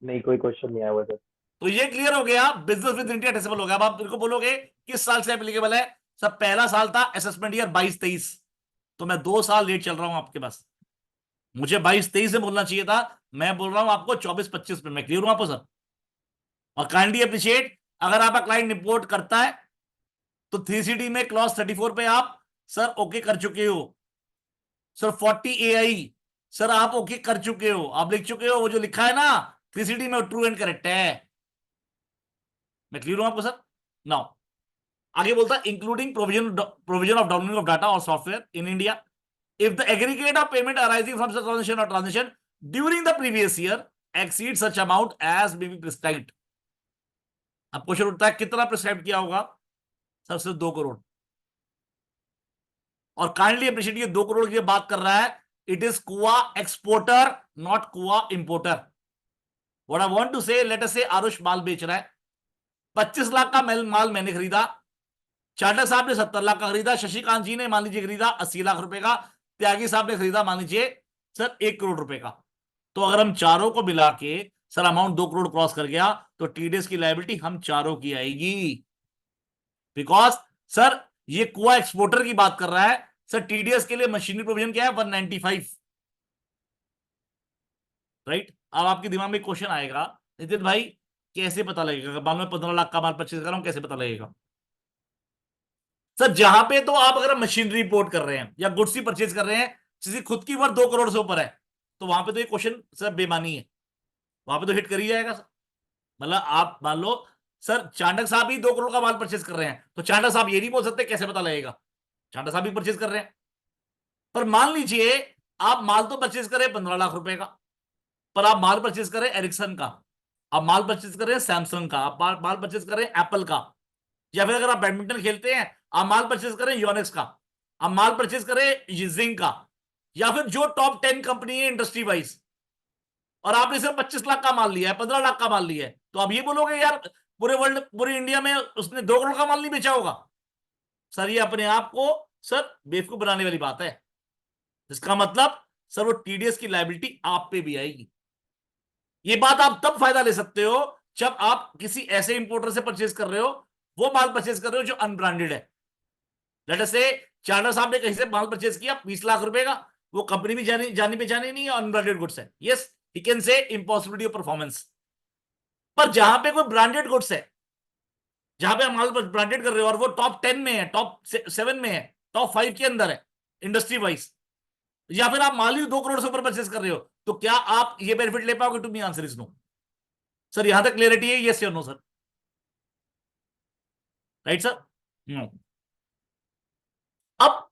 नहीं, कोई क्वेश्चन नहीं आया हुआ सर। तो ये क्लियर हो गया, बिजनेस विद इंडिया टैक्सेबल हो गया। अब आप मेरे को बोलोगे किस साल से एप्लीकेबल है? सब पहला साल था असेसमेंट ईयर 22-23, तो मैं 2 साल लेट चल रहा हूं आपके पास। मुझे 22-23 में बोलना चाहिए था, मैं बोल रहा हूं आपको 24-25 में। मैं क्लियर हूं आपको सर? और काइंडली अप्रिशिएट, अगर आपका क्लाइंट रिपोर्ट करता है तो 3CD में क्लॉज 34 पे आप सर ओके कर चुके हो। सर 40 AI सर आप ओके कर चुके हो, आप लिख चुके हो। वो जो लिखा है ना 3CD में ट्रू एंड करेक्ट है। मैं क्लियर हूं आपको सर? नाउ आगे बोलता है including provision of downloading of data और software in India if the aggregate of payment arising from such transaction और transaction during the previous year exceed such amount as may be prescribed. अब question उठता है कितना prescribe किया होगा? Sir सिर्फ 2 करोड़। और काइंडली अप्रिशिएट, ये 2 करोड़ की बात कर रहा है, it is qua exporter not qua importer. What I want to say, let us say Aarush माल बेच रहा है, 25 लाख का माल मैंने खरीदा, चाटा साहब ने 70 लाख का खरीदा, शशिकांत जी ने मान लीजिए खरीदा 80 लाख रुपए का, त्यागी साहब ने खरीदा मान लीजिए सर 1 करोड़ रुपए का। तो अगर हम चारों को मिला के सर अमाउंट 2 करोड़ क्रॉस कर गया तो टीडीएस की लायबिलिटी हम चारों की आएगी। बिकॉज सर ये कुआ एक्सपोर्टर की बात कर रहा है। सर टीडीएस के लिए मशीनरी प्रोविजन क्या है? 195। राइट? अब आपके दिमाग में क्वेश्चन आएगा, नितिन भाई कैसे पता लगेगा बाद में 15 लाख का माल परचेज कर रहा हूं, कैसे पता लगेगा? सर जहां पे तो आप अगर मशीनरी इंपोर्ट कर रहे हैं या गुड्स ही परचेज कर रहे हैं जिसकी खुद की वर्थ 2 करोड़ से ऊपर है, तो वहां पे तो ये क्वेश्चन सर बेमानी है, वहां पे तो हिट कर ही जाएगा सर। मतलब आप मान लो सर चांडक साहब ही 2 करोड़ का माल परचेज कर रहे हैं, तो चांडक साहब ये नहीं बोल सकते कैसे पता लगेगा? चांडक साहब भी परचेज कर रहे हैं। पर मान लीजिए आप माल तो परचेज करें 15 लाख रुपए का, पर आप माल परचेज करें एरिक्सन का, आप माल परचेज करें सैमसंग का, आप माल परचेज करें एप्पल का, या फिर अगर आप बैडमिंटन खेलते हैं आप माल परचेज करें योनेक्स का, आप माल परचेज करें जिंक का, या फिर जो टॉप 10 कंपनी है इंडस्ट्री वाइज, और आपने सिर्फ 25 लाख का माल लिया है, 15 लाख का माल लिया है, तो आप ये बोलोगे यार पूरे वर्ल्ड पूरे इंडिया में उसने 2 करोड़ का माल नहीं बेचा होगा? सर ये अपने आप को सर बेवकूफ बनाने वाली बात है। इसका मतलब सर वो टीडीएस की लायबिलिटी आप पे भी आएगी। ये बात आप तब फायदा ले सकते हो जब आप किसी ऐसे इंपोर्टर से परचेज कर रहे हो, वो माल परचेज कर रहे हो जो अनब्रांडेड है। लेट अस से चार्टर साहब ने कहीं से माल परचेज किया 20 लाख रुपए का, वो कंपनी भी जानी पहचानी नहीं है, अनब्रांडेड गुड्स है, yes he can say impossibility of performance. पर जहां पे कोई ब्रांडेड गुड्स है, जहां पे आप माल ब्रांडेड कर रहे हो और वो टॉप 10 में है, टॉप 7 में है, टॉप 5 के अंदर है इंडस्ट्री वाइज, या फिर आप माल ही 2 करोड़ से ऊपर परचेज कर रहे हो, तो क्या आप ये बेनिफिट ले पाओगे? To me answer is no. Sir यहां तक क्लियरिटी है? यस या no sir? Right sir? No. अब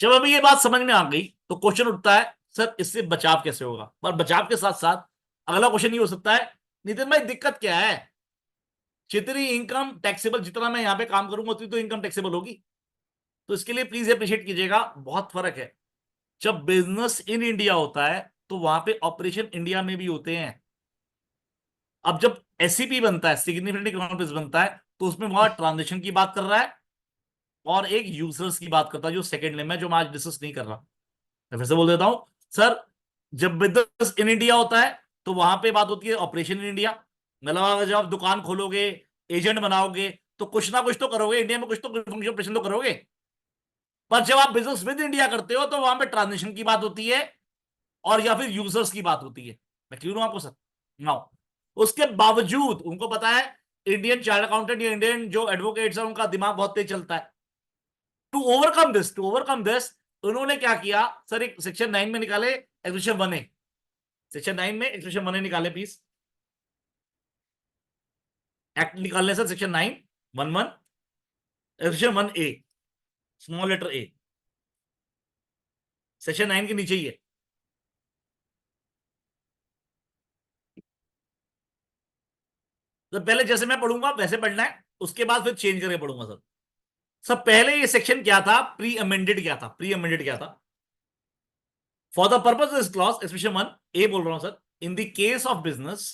जब अभी ये बात समझ में आ गई तो क्वेश्चन उठता है सर इससे बचाव कैसे होगा? पर बचाव के साथ साथ अगला क्वेश्चन ये हो सकता है, नितिन भाई दिक्कत क्या है? जितनी इनकम टैक्सेबल, जितना मैं यहाँ पे काम करूंगा उतनी तो इनकम टैक्सेबल होगी। तो इसके लिए प्लीज अप्रिशिएट कीजिएगा, बहुत फर्क है। जब बिजनेस इन इंडिया होता है तो वहां पे ऑपरेशन इंडिया में भी होते हैं। अब जब एससीपी बनता है, सिग्निफिकेंट इकोनॉमिक प्लेस बनता है, तो उसमें वहां ट्रांजेक्शन की बात कर रहा है और एक यूजर्स की बात करता है, जो सेकंड लेम है, जो मैं आज डिस्कस नहीं कर रहा। मैं फिर से बोल देता हूं सर, जब बिजनेस इन इंडिया होता है तो वहां पे बात होती है ऑपरेशन इन इंडिया। मतलब अगर जब आप दुकान खोलोगे, एजेंट बनाओगे, तो कुछ ना कुछ तो करोगे इंडिया में, कुछ तो फंक्शन ऑपरेशन तो करोगे। पर जब आप बिजनेस विद इंडिया करते हो तो वहां पे ट्रांजेक्शन की बात होती है और या फिर यूजर्स की बात होती है। मैं क्लियर हूं आपको सर? नाउ, उसके बावजूद उनको पता है, इंडियन चार्टर्ड अकाउंटेंट या इंडियन जो एडवोकेट्स है उनका दिमाग बहुत तेज चलता है। टू ओवरकम दिस उन्होंने क्या किया सर, एक सेक्शन 9 में निकाले एक्सप्रेशन 1A। सेक्शन 9 में एक्सप्रेशन 1A निकाले प्लीज। एक्ट निकालने sir, section 9 11 expression 1A, small letter A, section 9 के नीचे ही है। तो पहले जैसे मैं पढ़ूंगा वैसे पढ़ना है, उसके बाद फिर चेंज करके पढ़ूंगा सर। सब पहले ये सेक्शन क्या था, प्री अमेंडेड क्या था, प्री अमेंडेड क्या था? For the purpose of this clause expression 1A बोल रहा हूं sir, in the case of business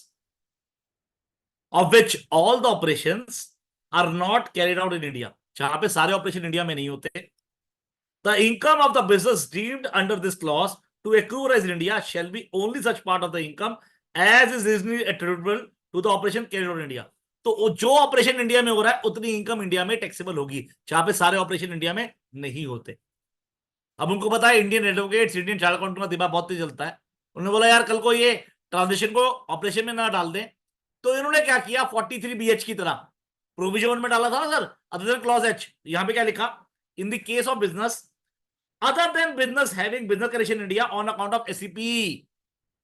of which all the operations are not carried out in India, जहां पे सारे ऑपरेशन इंडिया में नहीं होते, the income of the business deemed under this clause to accrue as in India shall be only such part of the income as is reasonably attributable to the operation carried out in India। तो जो operation India में हो रहा है उतनी income India में taxable होगी, जहां पे सारे ऑपरेशन इंडिया में नहीं होते। अब उनको पता है Indian advocates, Indian chartered accountant का दिमाग बहुत तेज चलता है। उन्होंने बोला यार कल को ये ट्रांजेक्शन को ऑपरेशन में ना डाल दें, तो इन्होंने क्या किया, 43BH की तरह प्रोविजन में डाला था ना sir, other than clause H. यहां पे क्या लिखा, in the case of business other than business having business connection India on account of SCP,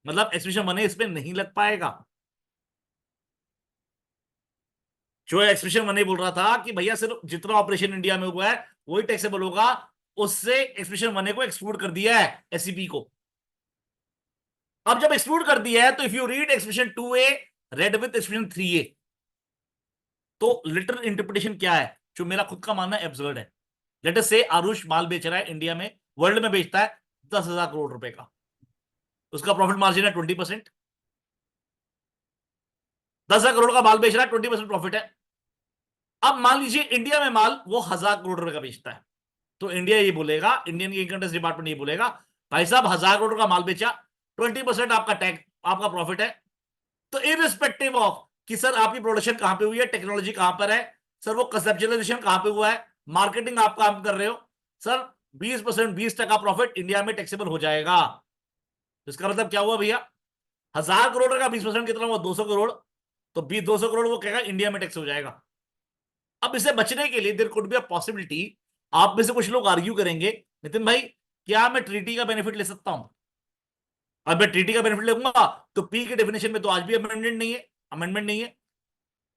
मतलब एक्सप्रेशन 1A इसमें नहीं लग पाएगा। जो एक्सप्रेशन 1A बोल रहा था कि भैया सिर्फ जितना ऑपरेशन इंडिया में हुआ है वही टैक्सेबल होगा, उससे एक्सप्रेशन 1A को एक्सक्लूड कर दिया है, एससीपी को। अब जब एक्सक्लूड कर दिया है तो if you read expression 2A read with expression 3A, तो लिटरल इंटरप्रिटेशन क्या है, जो मेरा खुद का मानना है एब्सर्ड है। लेट अस से आरुष माल बेच रहा है इंडिया में, वर्ल्ड में बेचता है 10,000 करोड़ रुपए का, उसका प्रॉफिट मार्जिन है 20%। 10,000 करोड़ का माल बेच रहा है, 20% प्रॉफिट है। अब मान लीजिए इंडिया में माल वो 1,000 करोड़ रुपए का बेचता है, तो इंडिया ये बोलेगा, इंडियन इनकम टैक्स डिपार्टमेंट ये बोलेगा, भाई साहब 1,000 करोड़ का माल बेचा, 20% आपका टैक्स, आपका प्रॉफिट है। तो इरिस्पेक्टिव ऑफ कि सर आपकी प्रोडक्शन कहां पे हुई है, टेक्नोलॉजी कहां पर है, सर वो कंसेप्चुलाइजेशन कहां पे हुआ है, मार्केटिंग आप काम कर रहे हो, सर 20%, 20% प्रॉफिट इंडिया में टैक्सेबल हो जाएगा। इसका मतलब क्या हुआ भैया, 1,000 करोड़ का 20% कितना हुआ, 200 करोड़। तो 200 करोड़ वो कहेगा इंडिया में टैक्स हो जाएगा। अब इसे बचने के लिए there could be a possibility, आप में से कुछ लोग आर्ग्यू करेंगे, नितिन भाई क्या मैं ट्रीटी का बेनिफिट ले सकता हूं? अब मैं ट्रीटी का बेनिफिट लूंगा तो पी के डेफिनेशन में तो आज भी अमेंडमेंट नहीं है, अमेंडमेंट नहीं है।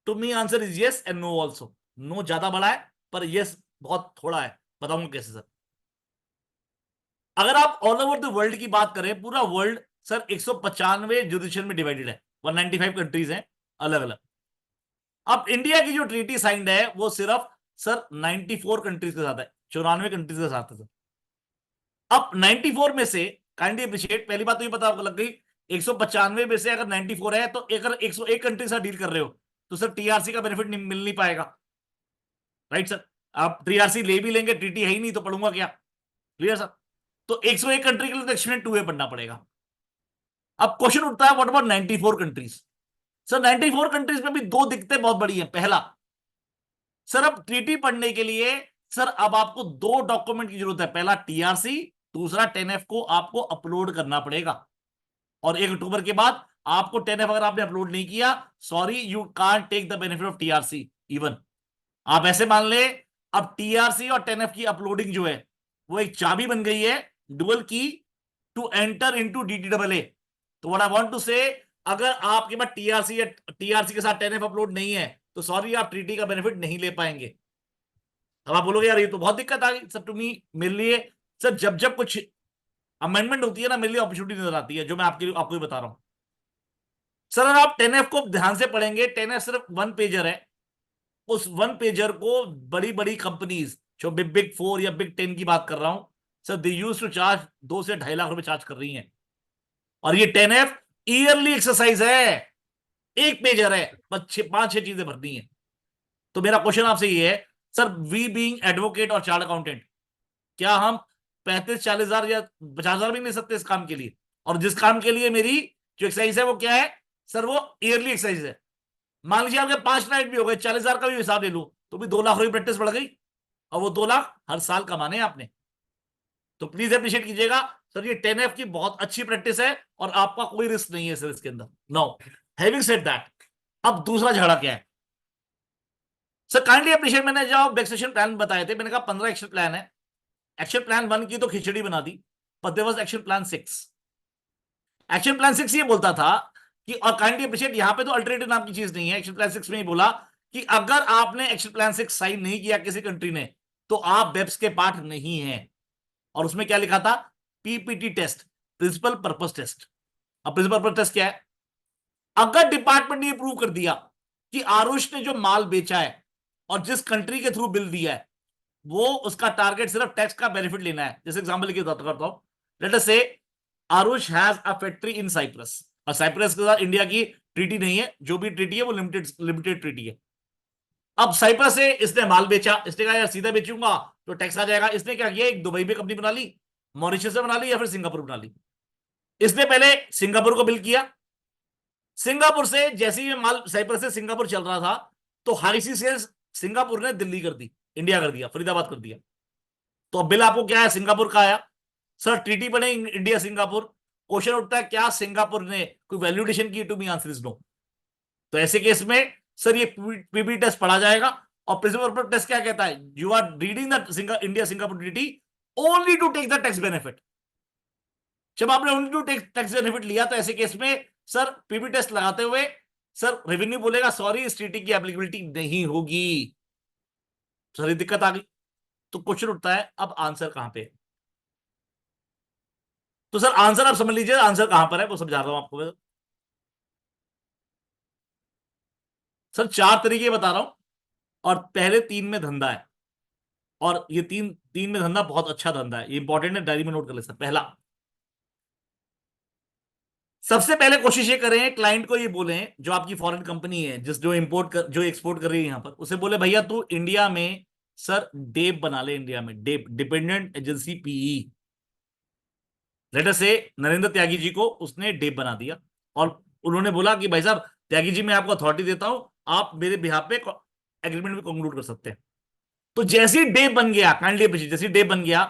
To me answer is yes and no also. No ज्यादा बड़ा है पर यस बहुत थोड़ा है, बताऊंगा कैसे सर। अगर आप ऑल ओवर द वर्ल्ड की बात करें, पूरा वर्ल्ड सर 195 जुडिशन में डिवाइडेड है, 195 कंट्रीज हैं अलग अलग। अब इंडिया की जो ट्रीटी साइंड है वो सिर्फ सर 94 कंट्रीज के साथ है, 94 कंट्रीज के साथ है सर। अब 94 में से काइंडली अप्रिशिएट, पहली बात तो ये पता आपको लग गई, 195 में से अगर 94 है तो अगर 101 कंट्री से डील कर रहे हो तो सर टीआरसी का बेनिफिट मिल नहीं पाएगा, राइट सर? आप टीआरसी ले भी लेंगे, ट्रीटी है ही नहीं तो पढ़ूंगा क्या? Clear sir? तो 101 कंट्री के लिए तो एक्सपेरिमेंट 2A पढ़ना पड़ेगा। अब क्वेश्चन उठता है what about 94 countries? Sir 94 countries में भी दो दिक्कतें बहुत बड़ी हैं। पहला सर, अब ट्रीटी पढ़ने के लिए सर अब आपको दो डॉक्यूमेंट की जरूरत है, पहला टीआरसी, दूसरा 10F को आपको अपलोड करना पड़ेगा। और 1 अक्टूबर के बाद आपको 10F अगर आपने अपलोड नहीं किया, sorry you can't take the benefit of TRC even. आप ऐसे मान ले, अब टीआरसी और 10F की अपलोडिंग जो है वो एक चाबी बन गई है, डुअल की, टू एंटर इनटू DTAA। तो व्हाट आई वांट टू से, अगर आपके पास टीआरसी या टीआरसी के साथ 10F अपलोड नहीं है तो सॉरी आप ट्रीटी का बेनिफिट नहीं ले पाएंगे। अब आप बोलोगे यार ये तो बहुत दिक्कत आ गई सर टू मी, मेरे लिए सर जब जब कुछ अमेंडमेंट होती है ना, मेरे लिए अपॉर्चुनिटी नजर आती है, जो मैं आपको ही बता रहा हूं। सर अगर आप 10F को ध्यान से पढ़ेंगे, 10F सिर्फ 1 पेजर है, उस वन पेजर को बड़ी बड़ी कंपनीज, जो बिग बिग 4 या बिग 10 की बात कर रहा हूं sir, they used to charge 2 से 2.5 लाख रुपए चार्ज कर रही हैं। और ये 10F ईयरली एक्सरसाइज है, एक पेजर है, बस 5-6 चीजें भरनी है। तो मेरा क्वेश्चन आपसे ये है सर, वी बीइंग एडवोकेट और चार्ट अकाउंटेंट, क्या हम 35-40 हजार या 50 हजार भी नहीं ले सकते इस काम के लिए? और जिस काम के लिए मेरी जो एक्सरसाइज है वो क्या है सर, वो ईयरली एक्सरसाइज है। मान लीजिए आपके 5 नाइट भी हो गए, 40 हजार का भी हिसाब ले लूं तो भी 2 लाख रुपए प्रैक्टिस बढ़ गई, और वो 2 लाख हर साल कमाने हैं आपने। तो प्लीज अप्रिशिएट कीजिएगा सर, ये 10F की बहुत अच्छी प्रैक्टिस है और आपका कोई रिस्क नहीं है सर इसके अंदर। नो, हैविंग सेड दैट, अब दूसरा झगड़ा क्या है सर? काइंडली अप्रिशिएट, मैंने जो एक्शन प्लान बताए थे, मैंने कहा 15 एक्शन प्लान है। एक्शन प्लान 1 की तो खिचड़ी बना दी, but there was action plan 6। Action plan 6 ये बोलता था कि, और काइंडली अप्रिशिएट, यहां पे तो अल्टरनेटिव नाम की चीज नहीं है। एक्शन प्लान 6 में ही बोला कि अगर आपने एक्शन प्लान 6 साइन नहीं किया किसी कंट्री ने, तो आप बेप्स के पार्ट नहीं है। और उसमें क्या लिखा था? PPT test, principal purpose test. अब प्रिंसिपल पर्पस टेस्ट क्या है? अगर डिपार्टमेंट ने प्रूव कर दिया कि आरुष ने जो माल बेचा है और जिस कंट्री के थ्रू बिल दिया है, वो उसका टारगेट सिर्फ टैक्स का बेनिफिट लेना है। जैसे एग्जांपल लेके करता हूं, let us say Aarush has a factory in Cyprus, और साइप्रस के साथ इंडिया की ट्रीटी नहीं है, जो भी ट्रीटी है वो लिमिटेड लिमिटेड ट्रीटी है। अब साइप्रस से इसने माल बेचा, इसने कहा यार सीधा बेचूंगा तो टैक्स आ जाएगा। इसने क्या किया, एक दुबई में कंपनी बना ली, मॉरिशस से बना ली, या फिर सिंगापुर बना ली। इसने पहले सिंगापुर को बिल किया, सिंगापुर से जैसे ही माल साइप्रस से सिंगापुर चल रहा था, तो हाई सी सेल्स सिंगापुर ने दिल्ली कर दी, इंडिया कर दिया, फरीदाबाद कर दिया। तो अब बिल आपको क्या है, सिंगापुर का आया। सर ट्रीटी बने इंडिया सिंगापुर, क्वेश्चन उठता है क्या सिंगापुर ने कोई वैल्यूडेशन की? To me answer is no. तो ऐसे केस में सर ये पीपी टेस्ट पढ़ा जाएगा। और प्रिंसिपल टेस्ट क्या कहता है? You are reading the India Singapore treaty only to take the tax benefit. जब आपने only to take tax benefit लिया, तो ऐसे केस में सर पीपी टेस्ट लगाते हुए सर रेवेन्यू बोलेगा सॉरी, इस ट्रीटी की एप्लीकेबिलिटी नहीं होगी। सारी दिक्कत आ गई। तो क्वेश्चन उठता है अब आंसर कहां पे है? तो सर आंसर आप समझ लीजिए, आंसर कहां पर है वो समझा रहा हूं आपको। सर 4 तरीके बता रहा हूं, और पहले 3 में धंधा है। और ये तीन तीन में धंधा बहुत अच्छा धंधा है, ये इंपॉर्टेंट है, डायरी में नोट कर ले सर। पहला, सबसे पहले कोशिश ये करें क्लाइंट को ये बोलें, जो आपकी फॉरेन कंपनी है, जिस जो इंपोर्ट कर जो एक्सपोर्ट कर रही है यहां पर, उसे बोले भैया तू इंडिया में सर डेप बना ले। इंडिया में डेप, डिपेंडेंट एजेंसी पीई। लेटर से नरेंद्र त्यागी जी को उसने डेप बना दिया, और उन्होंने बोला कि भाई साहब त्यागी जी, मैं आपको अथॉरिटी देता हूं, आप मेरे बिहाफ पे एग्रीमेंट भी कंक्लूड कर सकते हैं। तो जैसी डेप बन गया, काइंडली जैसी डेप बन गया,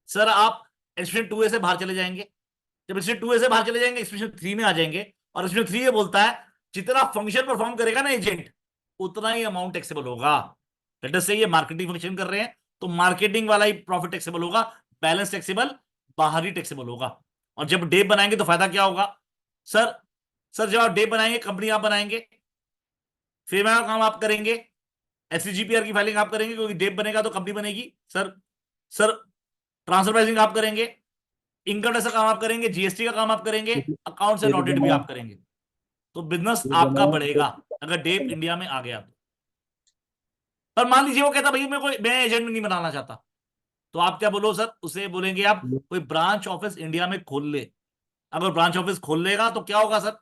सर आप एक्सप्रेशन 2A से बाहर चले जाएंगे। जब एक्सप्रेशन 2A से बाहर चले जाएंगे, एक्सप्रेशन 3 में आ जाएंगे। और एक्सप्रेशन 3 ये बोलता है जितना फंक्शन परफॉर्म करेगा ना एजेंट, उतना ही अमाउंट टैक्सेबल होगा। लेट अस से ये मार्केटिंग फंक्शन कर रहे हैं, तो मार्केटिंग वाला ही प्रॉफिट टैक्सेबल होगा, बैलेंस टैक्सेबल, बाहरी टैक्सेबल होगा। और जब डेप बनाएंगे तो फायदा क्या होगा सर? सर जब आप डेप बनाएंगे, कंपनी आप बनाएंगे, फिर का काम आप करेंगे, एससीजीपीआर की फाइलिंग आप करेंगे, क्योंकि डेप बनेगा तो कंपनी बनेगी। सर सर ट्रांसफर प्राइसिंग आप करेंगे, इनकम टैक्स का काम आप करेंगे, जीएसटी का काम आप करेंगे, अकाउंट्स एंड फिर ऑडिट भी बनाओ, आप करेंगे। तो बिजनेस फिर आपका बनाओ बढ़ेगा अगर डेप इंडिया में आ गया तो। पर मान लीजिए वो कहता भैया मैं एजेंट नहीं बनाना चाहता, तो आप क्या बोलो सर? उसे बोलेंगे आप कोई ब्रांच ऑफिस इंडिया में खोल ले। अगर ब्रांच ऑफिस खोल लेगा तो क्या होगा सर?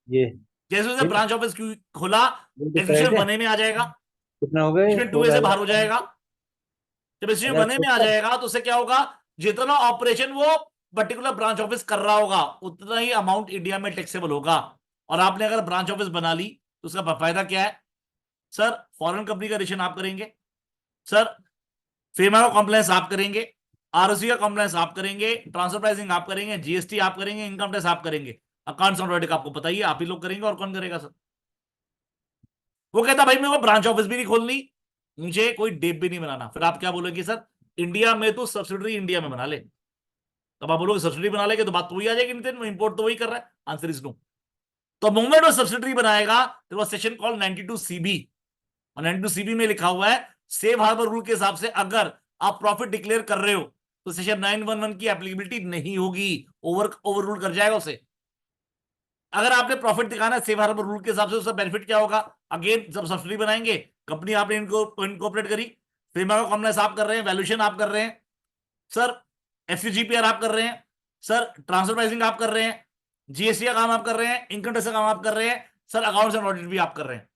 ये जैसे उसे ठीक है। ब्रांच ऑफिस खोला, ये तो एक्सप्रेशन करेक्ट है। बने में आ जाएगा, कितना हो गए? एक्सप्रेशन हो 2A से जाएगा। बाहर हो जाएगा। जब एक्सप्रेशन अगर बने में आ 70। जाएगा तो उससे क्या होगा? जितना ऑपरेशन वो पर्टिकुलर ब्रांच ऑफिस कर रहा होगा, उतना ही अमाउंट इंडिया में टैक्सेबल होगा। और आपने अगर ब्रांच ऑफिस बना ली तो उसका फायदा क्या है सर? फॉरेन कंपनी का रजिस्ट्रेशन आप करेंगे सर, फेमा का कॉम्प्लायंस आप करेंगे, आरओसी का कॉम्प्लायंस आप करेंगे, ट्रांसफर प्राइसिंग आप करेंगे, जीएसटी आप करेंगे, इनकम टैक्स आप करेंगे, अकाउंट्स एंड ऑडिट आपको पता ही है, आप ही लोग करेंगे, और कौन करेगा सर? वो कहता भाई मेरे को ब्रांच ऑफिस भी नहीं खोलनी, मुझे कोई डेप भी नहीं बनाना। फिर आप क्या बोलोगे सर? इंडिया में तो सब्सिडरी इंडिया में बना ले। तब आप बोलोगे सब्सिडरी बना लेंगे तो बात तो वही आ जाएगी, नितिन इंपोर्ट तो वही कर रहा है। Answer is no. तो मूवमेंट वो सब्सिडरी बनाएगा, तो सेक्शन कॉल 92CB, और 92CB में लिखा हुआ है सेफ हार्बर रूल के हिसाब से अगर आप प्रॉफिट डिक्लेयर कर रहे हो तो सेक्शन 911 की एप्लीकेबिलिटी नहीं होगी, ओवर रूल कर जाएगा उसे। अगर आपने प्रॉफिट दिखाना है सेफ हार्बर रूल के हिसाब से, उसका बेनिफिट क्या होगा? अगेन जब सब्सिडी बनाएंगे, कंपनी आपने इनको इनकॉर्पोरेट करी, फ्रीमार्क कॉमनेस आप कर रहे हैं, वैल्यूएशन आप कर रहे हैं सर, एफसीजीपीआर आप कर रहे हैं सर, ट्रांसफर प्राइसिंग आप कर रहे हैं, जीएसटी का काम आप कर रहे हैं, इनकम टैक्स का काम आप कर रहे हैं सर, अकाउंट्स एंड ऑडिट भी आप कर रहे हैं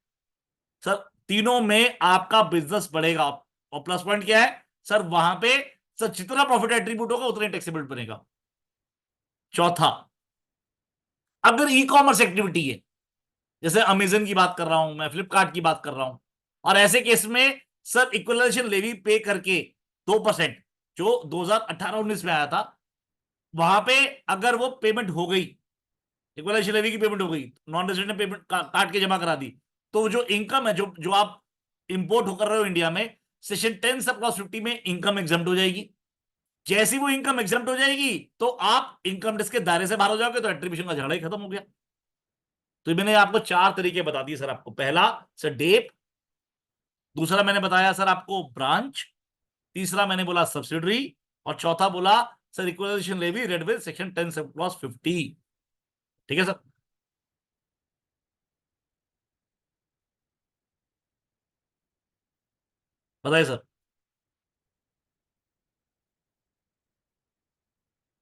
सर, तीनों में आपका बिजनेस बढ़ेगा। और प्लस पॉइंट क्या है सर, वहां पे सर जितना प्रॉफिट एट्रीब्यूट होगा उतना टैक्सेबल बनेगा। चौथा, अगर ई कॉमर्स एक्टिविटी है, जैसे अमेजन की बात कर रहा हूं मैं, फ्लिपकार्ट की बात कर रहा हूं, और ऐसे केस में सर इक्वलाइजेशन लेवी पे करके 2%, जो 2018-19 में आया था, वहां पे अगर वो पेमेंट हो गई, इक्वलाइजेशन लेवी की पेमेंट हो गई, नॉन रेजिडेंट ने पेमेंट काट के जमा करा दी, तो जो इनकम है जो जो आप इंपोर्ट कर रहे हो इंडिया में, सेक्शन 10 सब क्लॉज 50 में इनकम एग्जम्प्ट हो जाएगी। जैसी वो इनकम एग्जम्प्ट हो जाएगी तो आप इनकम टैक्स के दायरे से बाहर हो जाओगे, तो एट्रीब्यूशन का झगड़ा ही खत्म हो गया। तो मैंने आपको 4 तरीके बता दिए सर आपको। पहला सर डेप, दूसरा मैंने बताया सर आपको ब्रांच, तीसरा मैंने बोला सब्सिडरी, और चौथा बोला sir equalisation levy read with section 10 sub clause 50। ठीक है सर। बताइए सर।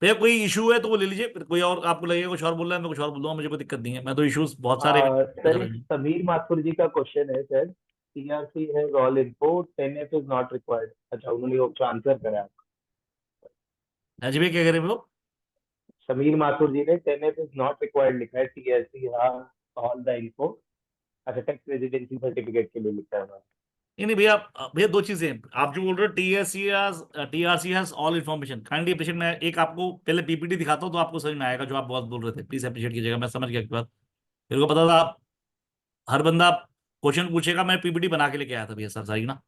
भैया कोई इशू है तो वो ले लीजिए, फिर कोई और आपको लगेगा कुछ और बोल रहा है मैं कुछ और बोल दूंगा, मुझे कोई दिक्कत नहीं है, मैं तो इश्यूज बहुत सारे सर एक समीर माथुर जी का क्वेश्चन है sir, TRC has all info, 10F is not required. अच्छा, उन्होंने वो आंसर करा। जी भैया क्या करें वो। समीर माथुर जी ने 10F इज नॉट रिक्वायर्ड लिखा है, TRC has all the info. अच्छा, टैक्स रेजिडेंसी सर्टिफिकेट के लिए लिखा है उन्होंने। नहीं नहीं भैया, भैया दो चीजें हैं। आप जो बोल रहे हो TRC has all information, kindly appreciate. मैं एक आपको पहले पीपीटी दिखाता हूँ तो आपको समझ में आएगा जो आप बहुत बोल रहे थे, प्लीज अप्रिशिएट कीजिएगा। मैं समझ गया आपकी बात, मेरे को पता था आप हर बंदा क्वेश्चन पूछेगा, मैं पीपीटी बना के लेके आया था भैया सर, सारी ना।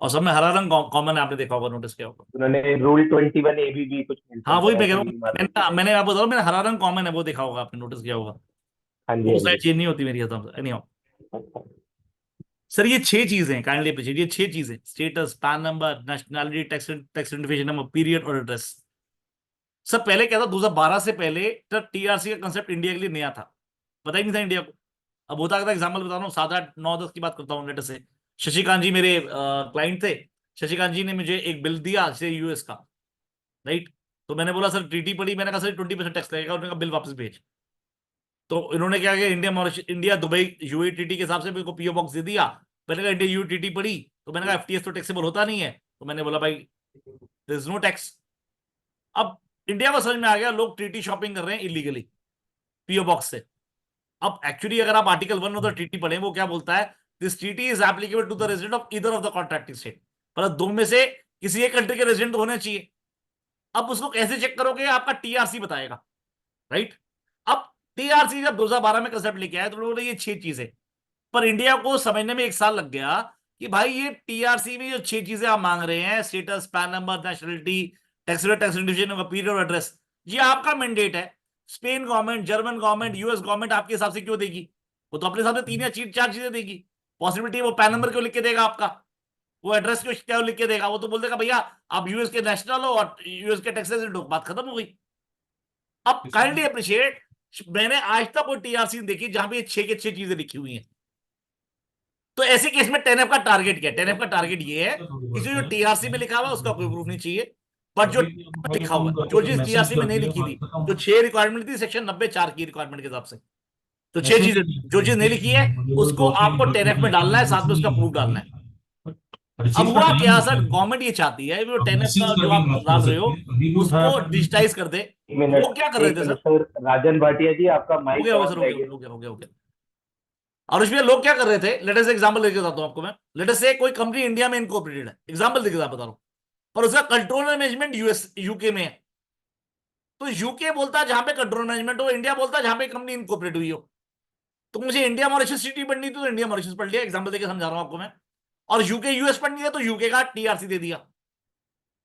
और सब में हरा रंग कॉमन है, आपने देखा होगा, नोटिस किया होगा। उन्होंने रूल 21 ए बी भी कुछ हाँ मेंशन वही करा है मैं कह रहा हूँ, समीर माथुर जी ने। मैंने आपको बता रहा हूँ, मैंने हरा रंग कॉमन है वो देखा होगा, आपने नोटिस किया होगा। हाँ जी, वो हाँ साइड चेंज नहीं होती मेरी हद एनी। जी। सर ये 6 चीजें काइंडली अप्रिशिएट, ये 6 चीजें status, pan number, nationality, tax tax identification number, period और एड्रेस। सर पहले क्या था, 2012 से पहले तब टीआरसी का कंसेप्ट इंडिया के लिए नया था, पता ही नहीं था इंडिया को। अब होता था, एग्जांपल बता रहा हूँ, 7 8 9 10 की बात करता हूँ लेटर से। शशिकांत जी मेरे क्लाइंट थे, शशिकांत जी ने मुझे एक बिल दिया से यूएस का, राइट। तो मैंने बोला सर टीटी पड़ी, मैंने कहा सर 20% टैक्स लगेगा, उन्होंने कहा बिल वापस भेज। तो इन्होंने क्या किया, इंडिया दुबई यूएटीटी के हिसाब से मेरे को पीओ बॉक्स दे दिया। मैंने कहा इंडिया यूटीटी पड़ी, तो मैंने कहा एफटीएस तो टैक्सेबल होता नहीं है, तो मैंने बोला भाई देयर इज नो टैक्स। अब इंडिया को समझ में आ गया लोग टीटी शॉपिंग कर रहे हैं इलीगली पीओ बॉक्स से। अब एक्चुअली अगर आप आर्टिकल 1 ऑफ द टीटी पढ़े, वो क्या बोलता है, this TT is applicable to the resident of either of the contracting state, मतलब दो में से किसी एक कंट्री के रेजिडेंट होने चाहिए। अब उसको कैसे चेक करोगे, आपका टीआरसी बताएगा, राइट। अब टीआरसी जब 2012 में कंसेप्ट लेके आया तो लोगों ने ये 6 चीजें, पर इंडिया को समझने में 1 साल लग गया कि भाई ये टीआरसी में जो 6 चीजें आप मांग रहे हैं, status, pan number, nationality, tax rate, tax identification, period और एड्रेस, ये आपका मैंडेट है। Spain government, German government, US government आपके हिसाब से क्यों देगी, वो तो अपने हिसाब से 3 या 4 चीजें देगी। पॉसिबिलिटी है वो पैन नंबर क्यों लिख के देगा आपका, वो एड्रेस क्यों क्या लिख के देगा, वो तो बोल देगा भैया आप यूएस के नेशनल हो और यूएस के टैक्स रेजिडेंट हो, बात खत्म हो गई। अब काइंडली अप्रिशिएट, मैंने आज तक वो टीआरसी देखी जहां पे 6 के 6 चीजें लिखी हुई हैं। तो ऐसे केस में 10F का टारगेट क्या है, 10F का टारगेट ये है कि जो टीआरसी में लिखा हुआ है उसका कोई प्रूफ नहीं चाहिए, बट जो लिखा हुआ है, जो चीज टीआरसी में नहीं लिखी थी, जो 6 रिक्वायरमेंट थी सेक्शन 90(4) की रिक्वायरमेंट के हिसाब से, तो 6 चीजें जो चीज नहीं लिखी है उसको आपको 10F में डालना है, साथ में उसका प्रूफ डालना है। अब हुआ क्या सर, गवर्नमेंट ये चाहती है वो 10F का जो आप डाल रहे हो उसको डिजिटाइज कर दे। एक तो वो मिनट, क्या कर रहे एक थे मिनट सर, सर, राजन भाटिया जी आपका हो माइक गया हो गया ऑन सर, हो रह गया गया। हो गया हो गया हो गया। और उसमें लोग क्या कर रहे थे, लेट अस एग्जांपल लेके बताता हूं आपको मैं। लेट अस से कोई कंपनी इंडिया में इनकॉर्पोरेटेड है, एग्जांपल देके बता रहा हूं, पर उसका कंट्रोल मैनेजमेंट यूएस यूके में है। तो यूके बोलता है जहां पे कंट्रोल मैनेजमेंट हो, इंडिया बोलता है जहां पे कंपनी इनकॉर्पोरेट हुई हो। तो मुझे इंडिया मॉरिशस सिटी पढ़नी थी तो इंडिया मॉरिशस पढ़ लिया, एग्जांपल देके समझा रहा हूं आपको मैं। और यूके यूएस पढ़नी है तो यूके का टीआरसी दे दिया,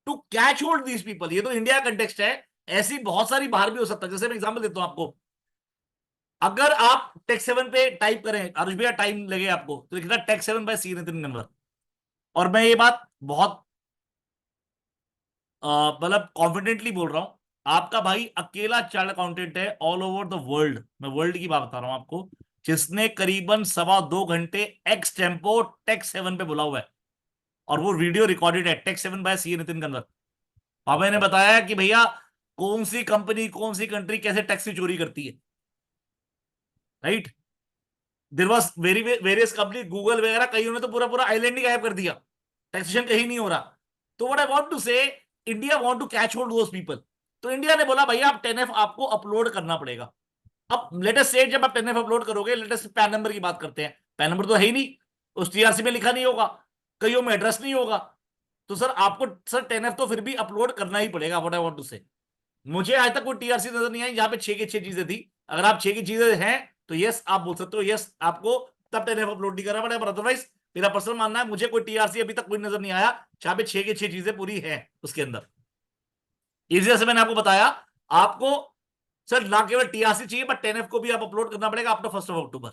to catch hold these people. ये तो इंडिया का कंटेक्स्ट है, ऐसी बहुत सारी बाहर भी हो सकता है। जैसे मैं एग्जांपल देता हूं आपको, अगर आप टेक्स 7 पे टाइप करें, आरुष भैया टाइम लगे आपको, तो लिखना Tax 7 by C Nitin number. और मैं ये बात बहुत मतलब कॉन्फिडेंटली बोल रहा हूं, आपका भाई अकेला चार्ट अकाउंटेंट है ऑल ओवर द वर्ल्ड, मैं वर्ल्ड की बात बता रहा हूं आपको, जिसने करीबन 2.25 घंटे एक्स टेम्पो टेक 7 पे बोला हुआ है, और वो वीडियो रिकॉर्डेड है, टेक 7 बाय सी नितिन कन्वर। अब मैंने बताया कि भैया कौन सी कंपनी कौन सी कंट्री कैसे टैक्स की चोरी करती है, right. There was various company, Google वगैरह, कईयों ने तो पूरा पूरा आइलैंड ही गायब कर दिया, टैक्सेशन कहीं नहीं हो रहा। तो what I want to say, India want to catch hold those people. तो इंडिया ने बोला भैया आप 10F आपको अपलोड करना पड़ेगा। अब लेटेस्ट से जब आप 10F अपलोड करोगे, लेटेस्ट पैन नंबर की बात करते हैं, पैन नंबर तो है ही नहीं, उस टीआरसी में लिखा नहीं होगा, कईयों में एड्रेस नहीं होगा। तो सर आपको सर 10F तो फिर भी अपलोड करना ही पड़ेगा, व्हाट आई वांट टू से। मुझे आज तक कोई टीआरसी नजर नहीं आई जहां पे 6 की 6 चीजें थी। अगर आप 6 की चीजें हैं तो यस आप बोल सकते हो, यस आपको तब 10F अपलोड नहीं करना पड़ेगा। अदरवाइज मेरा पर्सनल मानना है, मुझे कोई टीआरसी अभी तक कोई नजर नहीं आया जहां पे 6 की 6 चीजें पूरी है उसके अंदर। इसी से मैंने आपको बताया, आपको सर ना केवल टीआरसी चाहिए बट 10F को भी आप अपलोड करना पड़ेगा आफ्टर 1 ऑफ अक्टूबर।